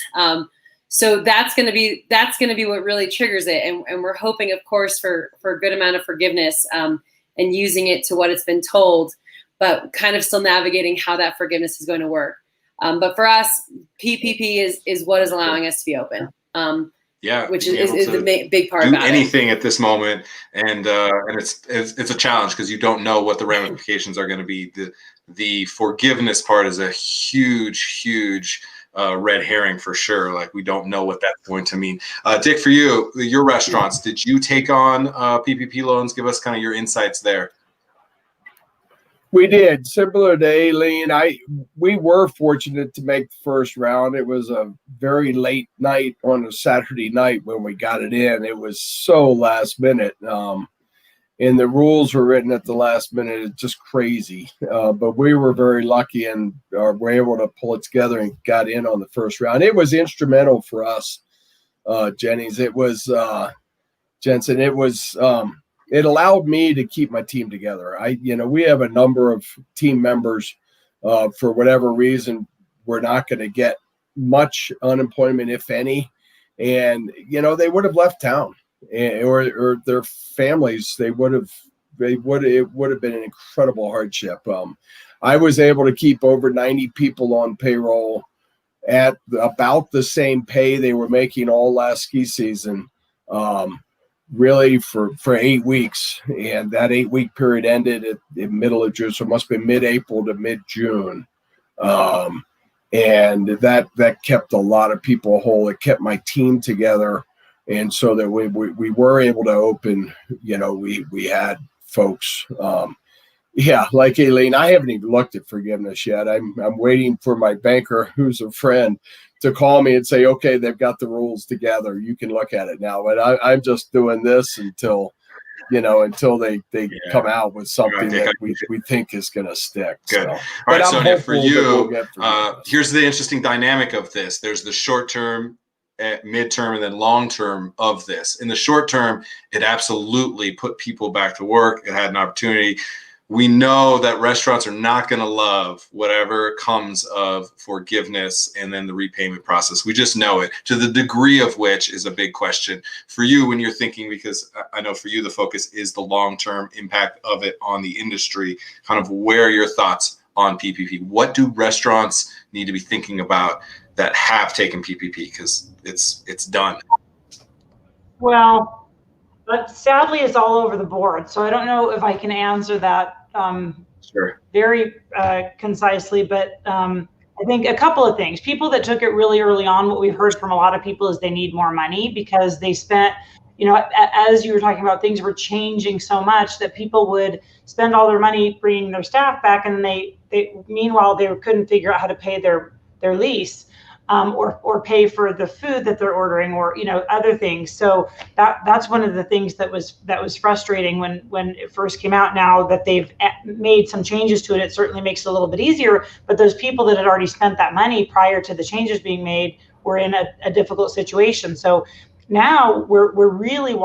So that's going to be what really triggers it. And we're hoping, of course, for a good amount of forgiveness and using it to what it's been told, but kind of still navigating how that forgiveness is going to work. But for us, PPP is what is allowing us to be open. Yeah, which is the big part about anything at this moment, and it's a challenge because you don't know what the ramifications are going to be. The forgiveness part is a huge red herring for sure. Like, we don't know what that's going to mean. Dick, for you, your restaurants, did you take on PPP loans? Give us kind of your insights there. We did. Similar to Aileen, we were fortunate to make the first round. It was a very late night on a Saturday night when we got it in. It was so last minute. And the rules were written at the last minute. It's just crazy. But we were very lucky and were able to pull it together and got in on the first round. It was instrumental for us, Jennings. It was, Jensen, it was... it allowed me to keep my team together. We have a number of team members, for whatever reason, we're not going to get much unemployment, if any. And, they would have left town or their families, it would have been an incredible hardship. I was able to keep over 90 people on payroll at about the same pay they were making all last ski season. Really for 8 weeks, and that 8 week period ended in middle of June, so it must be mid-April to mid-June, and that kept a lot of people whole. It kept my team together, and so that we were able to open. We had folks. Like Aileen, I haven't even looked at forgiveness yet. I'm waiting for my banker, who's a friend, to call me and say, okay, they've got the rules together. You can look at it now. But I'm just doing this until they come out with something that we think is going to stick. Good. So, all right, Sonia, for you, here's the interesting dynamic of this. There's the short term, midterm, and then long term of this. In the short term, it absolutely put people back to work. It had an opportunity. We know that restaurants are not going to love whatever comes of forgiveness and then the repayment process. We just know it, to the degree of which is a big question for you when you're thinking, because I know for you the focus is the long-term impact of it on the industry. Kind of where are your thoughts on PPP? What do restaurants need to be thinking about that have taken PPP? Because it's done. Well, but sadly, it's all over the board. So I don't know if I can answer that sure. very concisely, but I think a couple of things. People that took it really early on, what we've heard from a lot of people is they need more money because they spent, as you were talking about, things were changing so much that people would spend all their money bringing their staff back, and they meanwhile, they couldn't figure out how to pay their lease. or pay for the food that they're ordering, or other things. So that's one of the things that was frustrating when it first came out. Now that they've made some changes to it, it certainly makes it a little bit easier. But those people that had already spent that money prior to the changes being made were in a difficult situation. So now we're really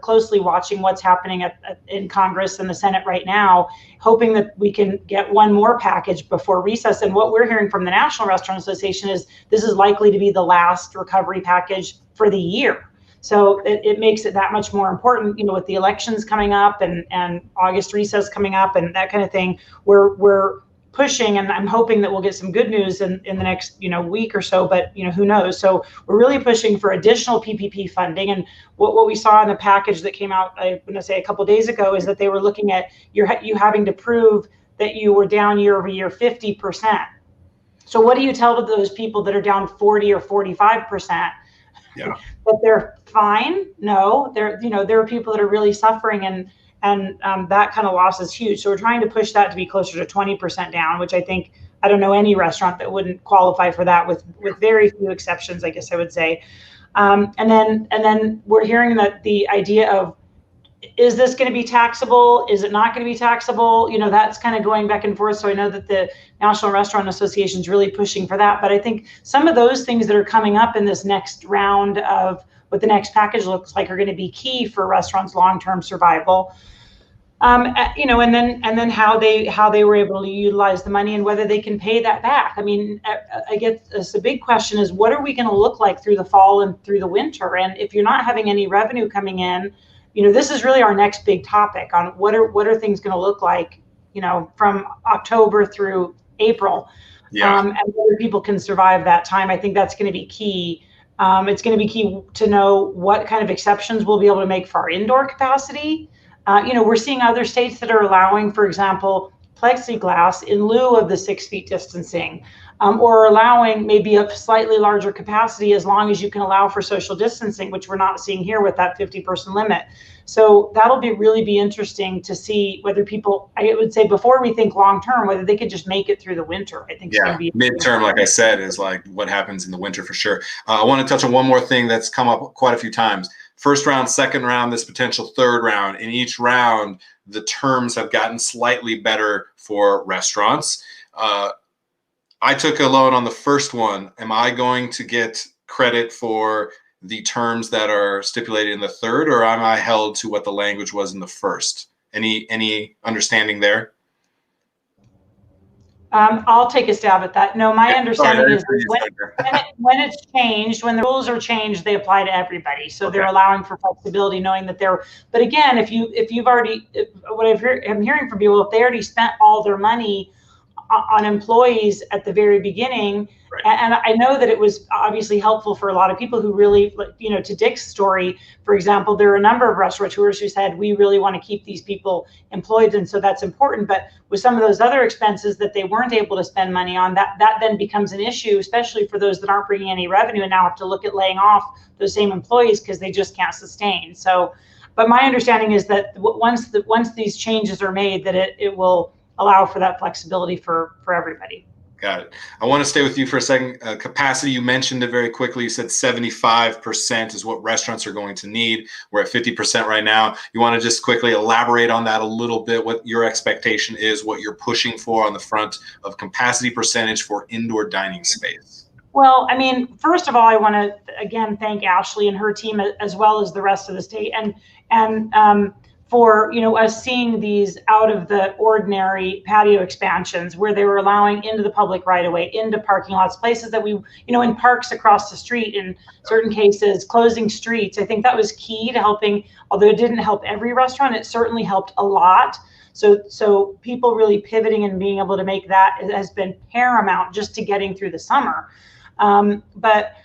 closely watching what's happening in Congress and the Senate right now, hoping that we can get one more package before recess. And what we're hearing from the National Restaurant Association is this is likely to be the last recovery package for the year. So it makes it that much more important, with the elections coming up and August recess coming up and that kind of thing. We're pushing, and I'm hoping that we'll get some good news in the next week or so, but who knows. So we're really pushing for additional PPP funding. And what we saw in the package that came out, I'm going to say a couple of days ago, is that they were looking at you having to prove that you were down year over year 50%. So what do you tell to those people that are down 40 or 45%? Yeah. That they're fine? No, there are people that are really suffering, and that kind of loss is huge. So we're trying to push that to be closer to 20% down, which I don't know any restaurant that wouldn't qualify for that, with very few exceptions, I guess I would say. And then we're hearing that the idea of, is this going to be taxable? Is it not going to be taxable? That's kind of going back and forth. So I know that the National Restaurant Association is really pushing for that. But I think some of those things that are coming up in this next round of what the next package looks like are going to be key for restaurants' long-term survival. And then how they were able to utilize the money and whether they can pay that back. I mean, I guess the big question is, what are we going to look like through the fall and through the winter? And if you're not having any revenue coming in, this is really our next big topic on what are things going to look like, from October through April. Yeah. And whether people can survive that time. I think that's going to be key. It's going to be key to know what kind of exceptions we'll be able to make for our indoor capacity. We're seeing other states that are allowing, for example, plexiglass in lieu of the 6 feet distancing, or allowing maybe a slightly larger capacity as long as you can allow for social distancing, which we're not seeing here with that 50-person limit. So that'll really be interesting to see whether people, I would say before we think long-term, whether they could just make it through the winter. I think it's going to be midterm, like I said, is like what happens in the winter for sure. I want to touch on one more thing that's come up quite a few times. First round, second round, this potential third round. In each round, the terms have gotten slightly better for restaurants. I took a loan on the first one. Am I going to get credit for the terms that are stipulated in the third, or am I held to what the language was in the first? Any understanding there? I'll take a stab at that. No, my understanding is when it's changed, when the rules are changed, they apply to everybody. So they're allowing for flexibility, knowing that but again, if you've already, what I'm hearing from people, if they already spent all their money on employees at the very beginning, right. And I know that it was obviously helpful for a lot of people who really, to Dick's story, for example, there are a number of restaurateurs who said, we really want to keep these people employed. And so that's important. But with some of those other expenses that they weren't able to spend money on, that then becomes an issue, especially for those that aren't bringing any revenue and now have to look at laying off those same employees because they just can't sustain. So, but my understanding is that once these changes are made, that it will allow for that flexibility for everybody. Got it. I want to stay with you for a second. Capacity, you mentioned it very quickly. You said 75% is what restaurants are going to need. We're at 50% right now. You want to just quickly elaborate on that a little bit, what your expectation is, what you're pushing for on the front of capacity percentage for indoor dining space? Well, I mean, first of all, I want to, again, thank Ashley and her team, as well as the rest of the state, and for us seeing these out of the ordinary patio expansions where they were allowing into the public right away, into parking lots, places that we, in parks across the street, in certain cases, closing streets. I think that was key to helping, although it didn't help every restaurant, it certainly helped a lot. So people really pivoting and being able to make that has been paramount just to getting through the summer. But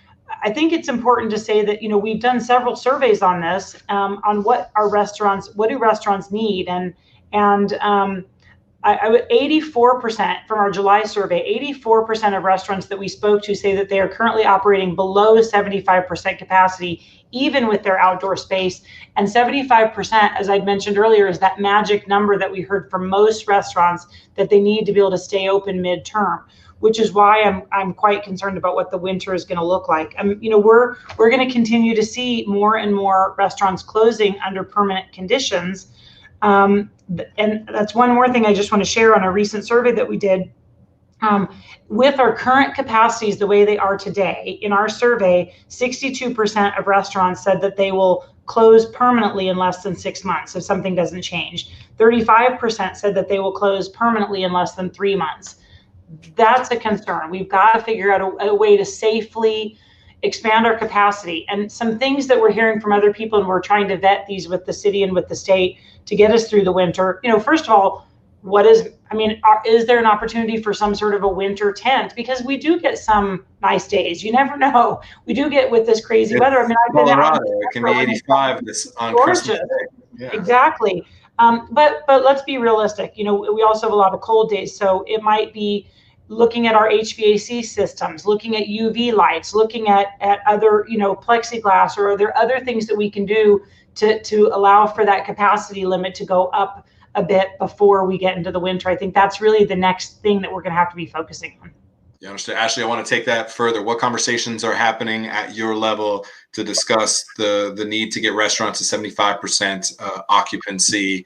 I think it's important to say that, we've done several surveys on this, on what do restaurants need? And 84% from our July survey, 84% of restaurants that we spoke to say that they are currently operating below 75% capacity, even with their outdoor space. And 75%, as I'd mentioned earlier, is that magic number that we heard from most restaurants that they need to be able to stay open midterm, which is why I'm quite concerned about what the winter is going to look like. We're going to continue to see more and more restaurants closing under permanent conditions. And that's one more thing I just want to share on a recent survey that we did. With our current capacities the way they are today, in our survey, 62% of restaurants said that they will close permanently in less than 6 months if something doesn't change. 35% said that they will close permanently in less than 3 months. That's a concern. We've got to figure out a way to safely expand our capacity. And some things that we're hearing from other people, and we're trying to vet these with the city and with the state to get us through the winter. First of all, is there an opportunity for some sort of a winter tent? Because we do get some nice days. You never know. We do get with this crazy weather. I've been Colorado. It can be 85 on Christmas Day. Yeah. Exactly. But let's be realistic. We also have a lot of cold days. So it might be looking at our HVAC systems, looking at UV lights, looking at other, plexiglass, or are there other things that we can do to allow for that capacity limit to go up a bit before we get into the winter? I think that's really the next thing that we're going to have to be focusing on. Yeah, understood. Ashley, I want to take that further. What conversations are happening at your level to discuss the need to get restaurants to 75% occupancy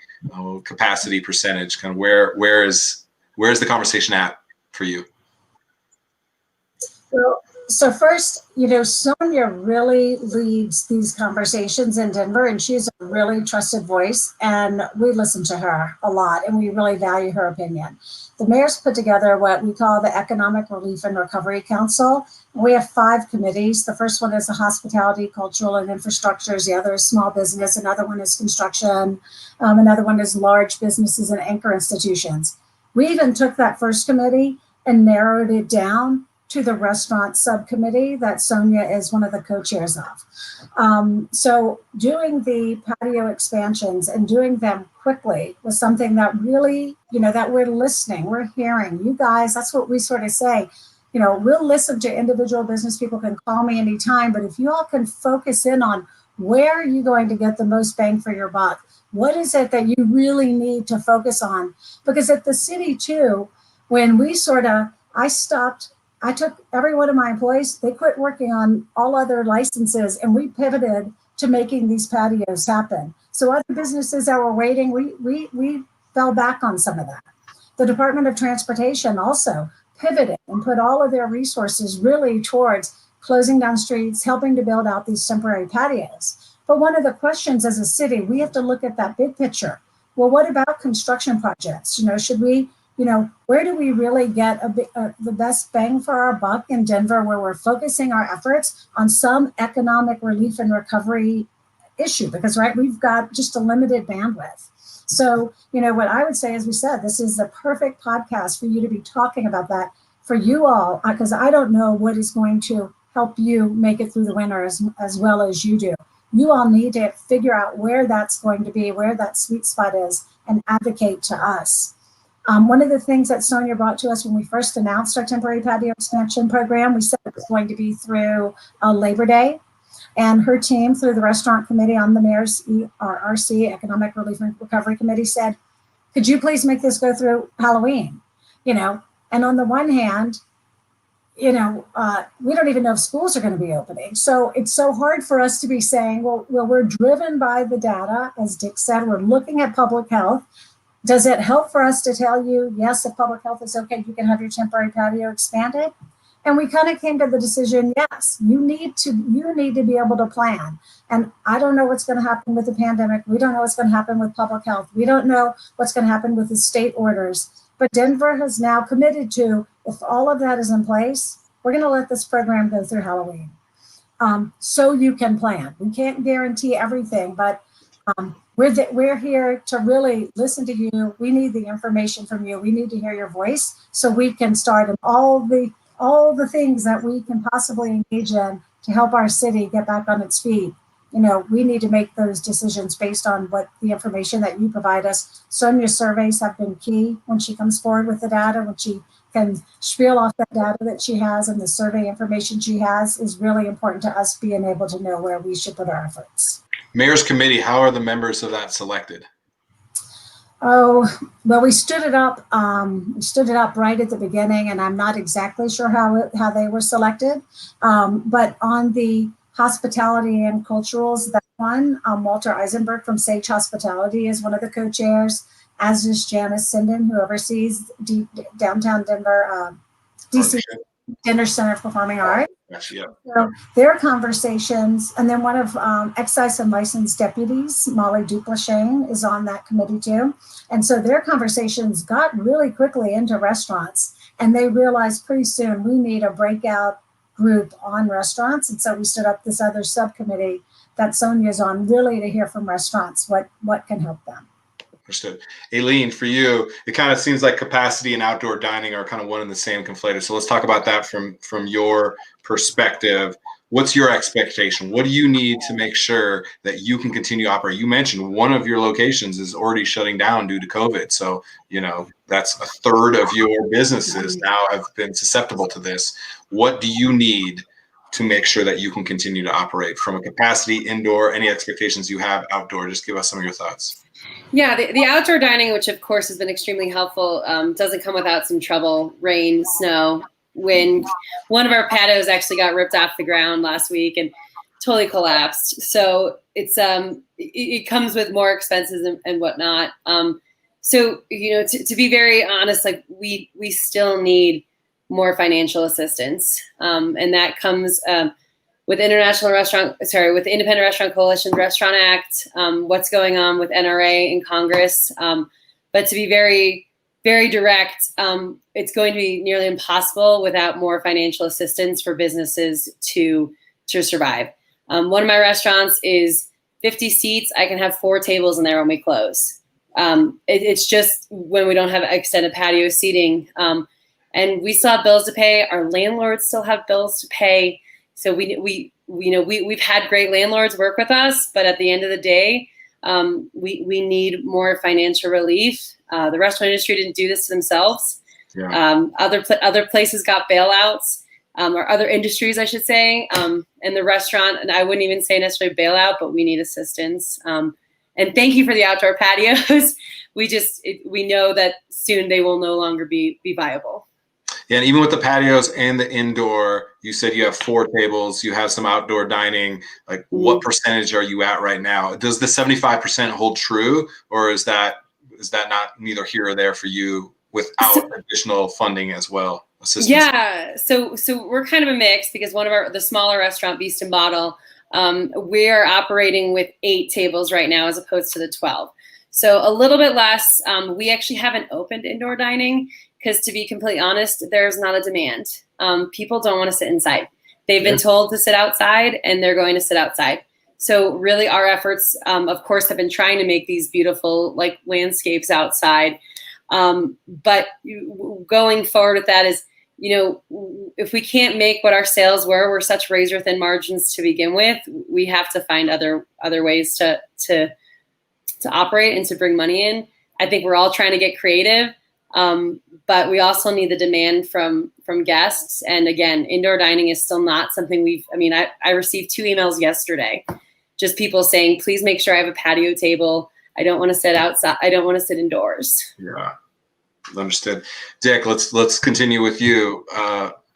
capacity percentage? Kind of where is the conversation at for you? Well, so first, Sonia really leads these conversations in Denver, and she's a really trusted voice, and we listen to her a lot, and we really value her opinion. The mayor's put together what we call the Economic Relief and Recovery Council. We have 5 committees. The first one is the hospitality, cultural, and infrastructures. The other is small business. Another one is construction. Another one is large businesses and anchor institutions. We even took that first committee and narrowed it down to the restaurant subcommittee that Sonia is one of the co-chairs of. So doing the patio expansions and doing them quickly was something that really, that we're listening, we're hearing. You guys, that's what we sort of say. We'll listen to individual business people, can call me anytime, but if you all can focus in on where are you going to get the most bang for your buck? What is it that you really need to focus on? Because at the city too, when we I took every one of my employees, they quit working on all other licenses, and we pivoted to making these patios happen. So other businesses that were waiting, we fell back on some of that. The Department of Transportation also pivoted and put all of their resources really towards closing down streets, helping to build out these temporary patios. But one of the questions as a city, we have to look at that big picture. Well, what about construction projects? Should we, where do we really get the best bang for our buck in Denver, where we're focusing our efforts on some economic relief and recovery issue? Because, right, we've got just a limited bandwidth. So, what I would say, as we said, this is the perfect podcast for you to be talking about that for you all, because I don't know what is going to help you make it through the winter as well as you do. You all need to figure out where that's going to be, where that sweet spot is, and advocate to us. One of the things that Sonia brought to us when we first announced our temporary patio expansion program, we said it was going to be through Labor Day, and her team through the restaurant committee on the mayor's RC, Economic Relief and Recovery Committee, said, could you please make this go through Halloween? And on the one hand, we don't even know if schools are going to be opening. So it's so hard for us to be saying, well, we're driven by the data. As Dick said, we're looking at public health. Does it help for us to tell you, yes, if public health is okay, you can have your temporary patio expanded? And we kind of came to the decision, yes, you need to be able to plan. And I don't know what's going to happen with the pandemic. We don't know what's going to happen with public health. We don't know what's going to happen with the state orders. But Denver has now committed to, if all of that is in place, we're going to let this program go through Halloween. So you can plan. We can't guarantee everything, but we're here to really listen to you. We need the information from you. We need to hear your voice so we can start all the things that we can possibly engage in to help our city get back on its feet. We need to make those decisions based on what the information that you provide us. Sonia's surveys have been key when she comes forward with the data, when she can spiel off that data that she has, and the survey information she has is really important to us being able to know where we should put our efforts. Mayor's committee, how are the members of that selected? Oh, well, we stood it up. We stood it up right at the beginning, and I'm not exactly sure how they were selected. But on the hospitality and culturals, that one, Walter Eisenberg from Sage Hospitality is one of the co-chairs, as is Janice Sinden, who oversees downtown Denver, DC Dinner Center for Performing Arts. Actually, yeah. So their conversations, and then one of Excise and License deputies, Molly Duplashane, is on that committee too. And so their conversations got really quickly into restaurants, and they realized pretty soon we need a breakout group on restaurants. And so we stood up this other subcommittee that Sonia's on, really to hear from restaurants what can help them. Understood. Aileen, for you, it kind of seems like capacity and outdoor dining are kind of one and the same conflated. So let's talk about that from your perspective. What's your expectation? What do you need to make sure that you can continue to operate? You mentioned one of your locations is already shutting down due to COVID. So, that's a third of your businesses now have been susceptible to this. What do you need to make sure that you can continue to operate from a capacity, indoor, any expectations you have outdoor? Just give us some of your thoughts. Yeah, the outdoor dining, which of course has been extremely helpful, doesn't come without some trouble, rain, snow, wind. One of our patios actually got ripped off the ground last week and totally collapsed. So it's it comes with more expenses and whatnot. So to be very honest, like we still need more financial assistance, and that comes with the Independent Restaurant Coalition's Restaurant Act, what's going on with NRA in Congress. But to be very, very direct, it's going to be nearly impossible without more financial assistance for businesses to survive. One of my restaurants is 50 seats. I can have 4 tables in there when we close. It's just when we don't have extended patio seating. And we still have bills to pay. Our landlords still have bills to pay. So we've had great landlords work with us, but at the end of the day, we need more financial relief. The restaurant industry didn't do this to themselves. Yeah. Other places got bailouts, or other industries, I should say. And the restaurant, and I wouldn't even say necessarily bailout, but we need assistance. And thank you for the outdoor patios. We know that soon they will no longer be viable. Yeah, and even with the patios and the indoor, you said you have 4 tables, you have some outdoor dining. Like, what percentage are you at right now? Does the 75% hold true, or is that not neither here or there for you without additional funding as well? Assistance? Yeah, so we're kind of a mix, because one of the smaller restaurant, Beast and Bottle, we are operating with 8 tables right now as opposed to the 12. So a little bit less. We actually haven't opened indoor dining because, to be completely honest, there's not a demand. People don't want to sit inside. They've been told to sit outside, and they're going to sit outside. So really our efforts, of course, have been trying to make these beautiful landscapes outside. But going forward with that is, if we can't make what our sales we're such razor thin margins to begin with, we have to find other ways to operate and to bring money in. I think we're all trying to get creative. But we also need the demand from guests. And again, indoor dining is still not something I received 2 emails yesterday, just people saying, please make sure I have a patio table. I don't want to sit outside. I don't want to sit indoors. Yeah. Understood. Dick, let's continue with you.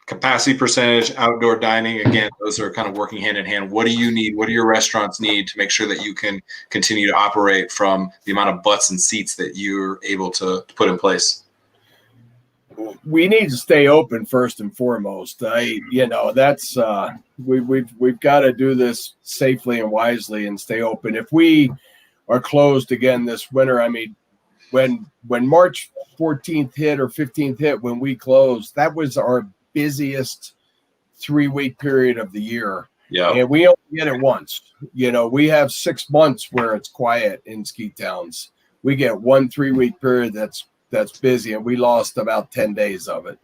Capacity percentage, outdoor dining. Again, those are kind of working hand in hand. What do you need? What do your restaurants need to make sure that you can continue to operate from the amount of butts and seats that you're able to put in place? We need to stay open first and foremost. That's we've got to do this safely and wisely and stay open. If we are closed again this winter, when March 14th hit or 15th hit, when we closed, that was our busiest 3-week period of the year. Yeah, and we only get it once. We have 6 months where it's quiet in ski towns. We get 1 3-week period that's busy, and we lost about 10 days of it.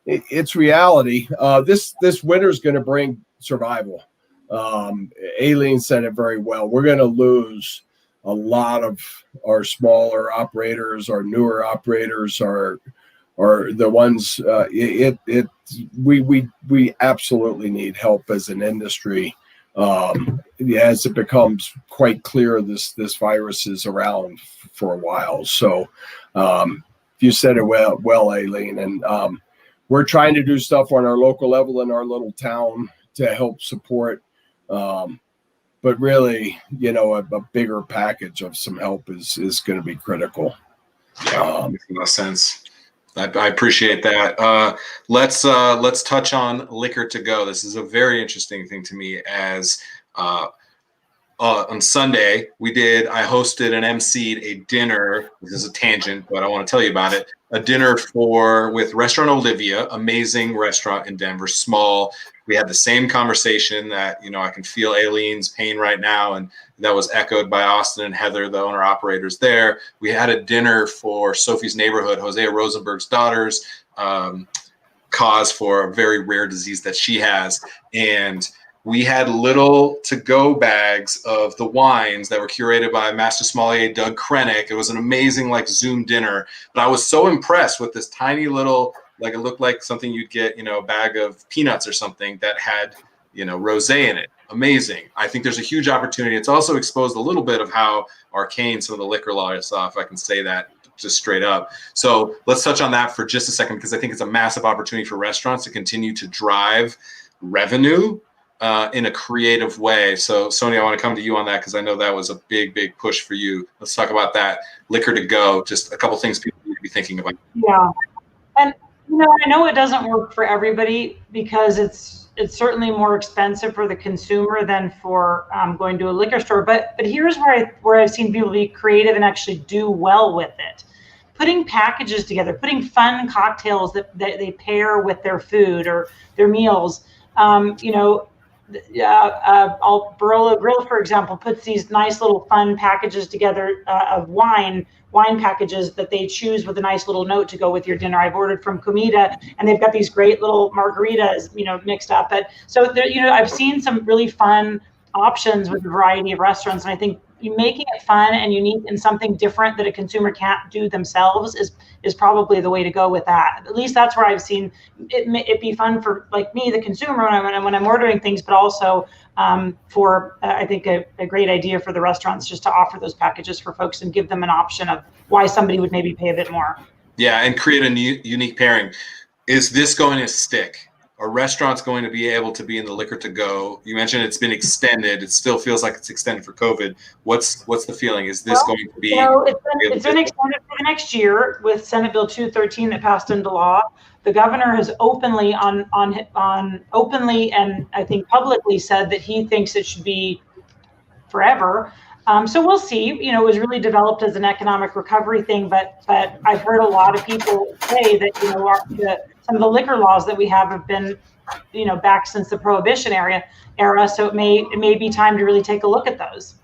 It's reality. This winter is going to bring survival. Aileen said it very well. We're going to lose a lot of our smaller operators, our newer operators, are the ones. We absolutely need help as an industry as it becomes quite clear this virus is around for a while. So you said it well, Aileen, and we're trying to do stuff on our local level in our little town to help support. But really, a bigger package of some help is going to be critical. Makes no sense. I appreciate that. Let's touch on liquor to go. This is a very interesting thing to me. As on Sunday I hosted and emceed a dinner. This is a tangent, but I want to tell you about it. A dinner with Restaurant Olivia, amazing restaurant in Denver, small. We had the same conversation that, I can feel Aileen's pain right now. And that was echoed by Austin and Heather, the owner operators there. We had a dinner for Sophie's Neighborhood, Hosea Rosenberg's daughter's cause for a very rare disease that she has. And we had little to-go bags of the wines that were curated by Master Sommelier Doug Krennick. It was an amazing Zoom dinner. But I was so impressed with this tiny little, it looked like something you'd get, a bag of peanuts or something that had, rosé in it. Amazing. I think there's a huge opportunity. It's also exposed a little bit of how arcane some of the liquor laws are, if I can say that just straight up. So let's touch on that for just a second, because I think it's a massive opportunity for restaurants to continue to drive revenue in a creative way. So Sonia, I want to come to you on that, because I know that was a big push for you. Let's talk about that. Liquor to go, just a couple things people need to be thinking about. Yeah. And, I know it doesn't work for everybody, because it's certainly more expensive for the consumer than for going to a liquor store. But here's where I've seen people be creative and actually do well with it. Putting packages together, putting fun cocktails that they pair with their food or their meals. Barolo Grill, for example, puts these nice little fun packages together of wine packages that they choose with a nice little note to go with your dinner. I've ordered from Comida, and they've got these great little margaritas, mixed up. But so there, I've seen some really fun options with a variety of restaurants, and I think making it fun and unique and something different that a consumer can't do themselves is probably the way to go with that. At least that's where I've seen it be fun for me, the consumer, when I'm ordering things, but also for I think a great idea for the restaurants just to offer those packages for folks and give them an option of why somebody would maybe pay a bit more. Yeah, and create a unique pairing. Is this going to stick? Are restaurants going to be able to be in the liquor to go? You mentioned it's been extended. It still feels like it's extended for COVID. What's the feeling? Is this going to be? It's been extended for the next year with Senate Bill 213 that passed into law. The governor has openly and I think publicly said that he thinks it should be forever. So we'll see. It was really developed as an economic recovery thing, but I've heard a lot of people say that some of the liquor laws that we have been back since the Prohibition era. So it may be time to really take a look at those.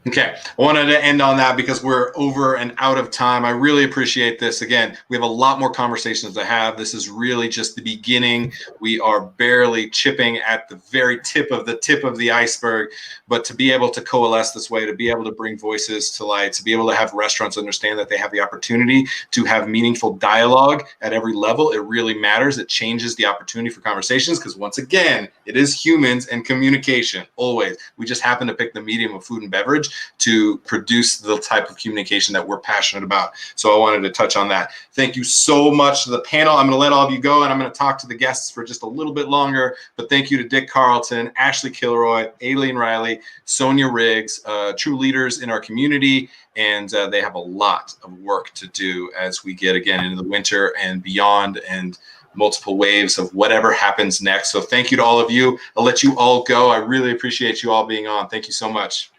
Okay, I wanted to end on that because we're over and out of time. I really appreciate this. Again, we have a lot more conversations to have. This is really just the beginning. We are barely chipping at the very tip of the iceberg. But to be able to coalesce this way, to be able to bring voices to light, to be able to have restaurants understand that they have the opportunity to have meaningful dialogue at every level, it really matters. It changes the opportunity for conversations because, once again, it is humans and communication, always. We just happen to pick the medium of food and beverage to produce the type of communication that we're passionate about. So I wanted to touch on that. Thank you so much to the panel. I'm going to let all of you go, and I'm going to talk to the guests for just a little bit longer. But thank you to Dick Carleton, Ashley Kilroy, Aileen Reilly, Sonia Riggs, true leaders in our community. And they have a lot of work to do as we get again into the winter and beyond, and multiple waves of whatever happens next. So thank you to all of you. I'll let you all go. I really appreciate you all being on. Thank you so much.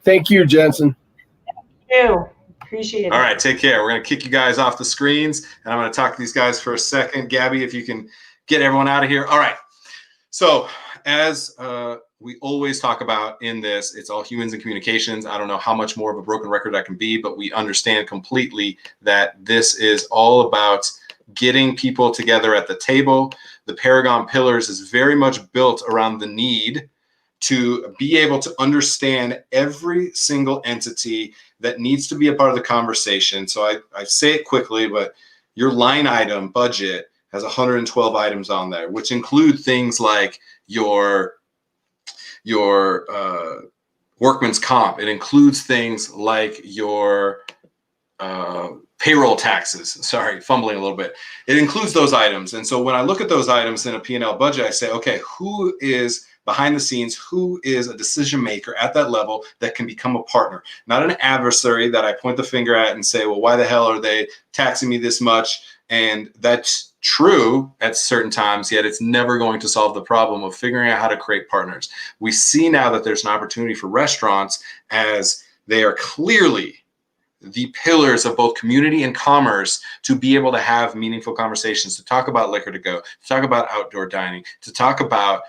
Thank you, Jensen. Thank you. Appreciate it. All right, take care. We're going to kick you guys off the screens, and I'm going to talk to these guys for a second. Gabby, if you can get everyone out of here. All right. So as we always talk about in this, it's all humans and communications. I don't know how much more of a broken record I can be, but we understand completely that this is all about getting people together at the table. The Paragon Pillars is very much built around the need to be able to understand every single entity that needs to be a part of the conversation. So I say it quickly, but your line item budget has 112 items on there, which include things like your workman's comp. It includes things like your payroll taxes. Sorry, fumbling a little bit. It includes those items. And so when I look at those items in a P&L budget, I say, okay, who is behind the scenes? Who is a decision maker at that level that can become a partner? Not an adversary that I point the finger at and say, well, why the hell are they taxing me this much? And that's true at certain times, yet it's never going to solve the problem of figuring out how to create partners. We see now that there's an opportunity for restaurants, as they are clearly the pillars of both community and commerce, to be able to have meaningful conversations, to talk about liquor to go, to talk about outdoor dining, to talk about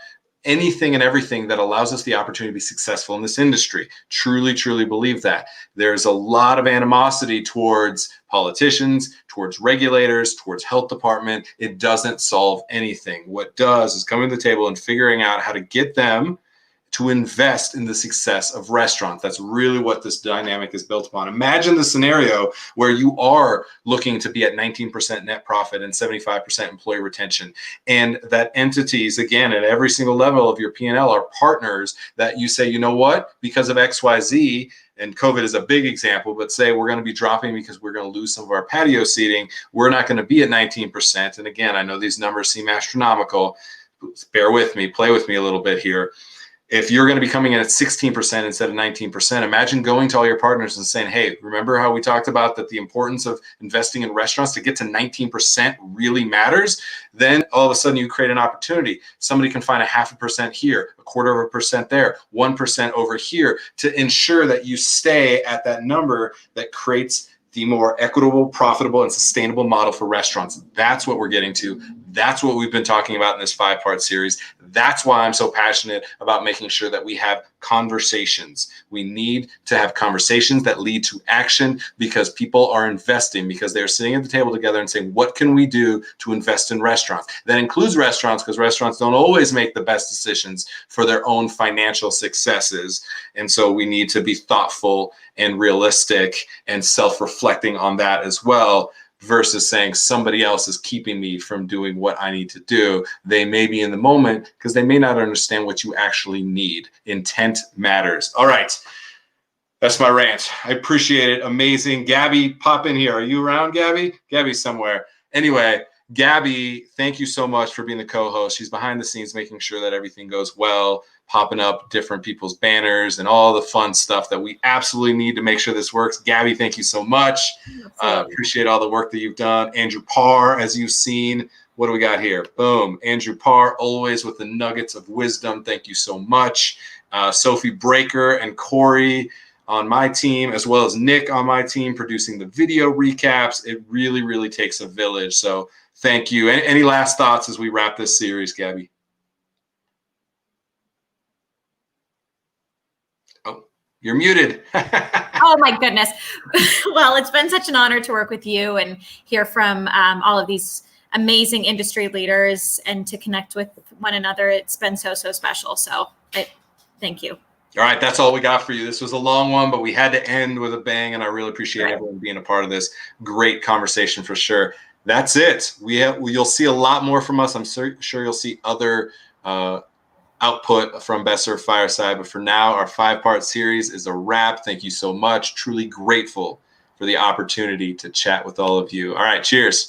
anything and everything that allows us the opportunity to be successful in this industry. Truly, truly believe that. There's a lot of animosity towards politicians, towards regulators, towards health department. It doesn't solve anything. What does is coming to the table and figuring out how to get them to invest in the success of restaurants. That's really what this dynamic is built upon. Imagine the scenario where you are looking to be at 19% net profit and 75% employee retention, and that entities, again, at every single level of your P&L are partners that you say, you know what, because of XYZ, and COVID is a big example, but say we're going to be dropping because we're going to lose some of our patio seating, we're not going to be at 19%. And again, I know these numbers seem astronomical. Bear with me, play with me a little bit here. If you're going to be coming in at 16% instead of 19%, imagine going to all your partners and saying, hey, remember how we talked about that the importance of investing in restaurants to get to 19% really matters? Then all of a sudden you create an opportunity. Somebody can find a 0.5% here, 0.25% there, 1% over here, to ensure that you stay at that number that creates the more equitable, profitable, and sustainable model for restaurants. That's what we're getting to. That's what we've been talking about in this 5-part series. That's why I'm so passionate about making sure that we have conversations. We need to have conversations that lead to action, because people are investing, because they're sitting at the table together and saying, what can we do to invest in restaurants? That includes restaurants, because restaurants don't always make the best decisions for their own financial successes. And so we need to be thoughtful and realistic and self-reflecting on that as well, versus saying somebody else is keeping me from doing what I need to do. They may be in the moment because they may not understand what you actually need. Intent matters. All right. That's my rant. I appreciate it. Amazing. Gabby, pop in here. Are you around, Gabby? Gabby's somewhere. Anyway, Gabby, thank you so much for being the co-host. She's behind the scenes making sure that everything goes well, popping up different people's banners and all the fun stuff that we absolutely need to make sure this works. Gabby, thank you so much. Appreciate all the work that you've done. Andrew Parr, as you've seen. What do we got here? Boom. Andrew Parr, always with the nuggets of wisdom. Thank you so much. Sophie Breaker and Corey on my team, as well as Nick on my team, producing the video recaps. It really, really takes a village. So thank you. Any last thoughts as we wrap this series, Gabby? Oh, you're muted. Oh my goodness. Well, it's been such an honor to work with you and hear from all of these amazing industry leaders, and to connect with one another. It's been so special. So thank you. All right, that's all we got for you. This was a long one, but we had to end with a bang, and I really appreciate everyone being a part of this great conversation for sure. That's it. You'll see a lot more from us. I'm sure you'll see other output from Best Served Fireside, but for now, our 5-part series is a wrap. Thank you so much. Truly grateful for the opportunity to chat with all of you. All right, cheers.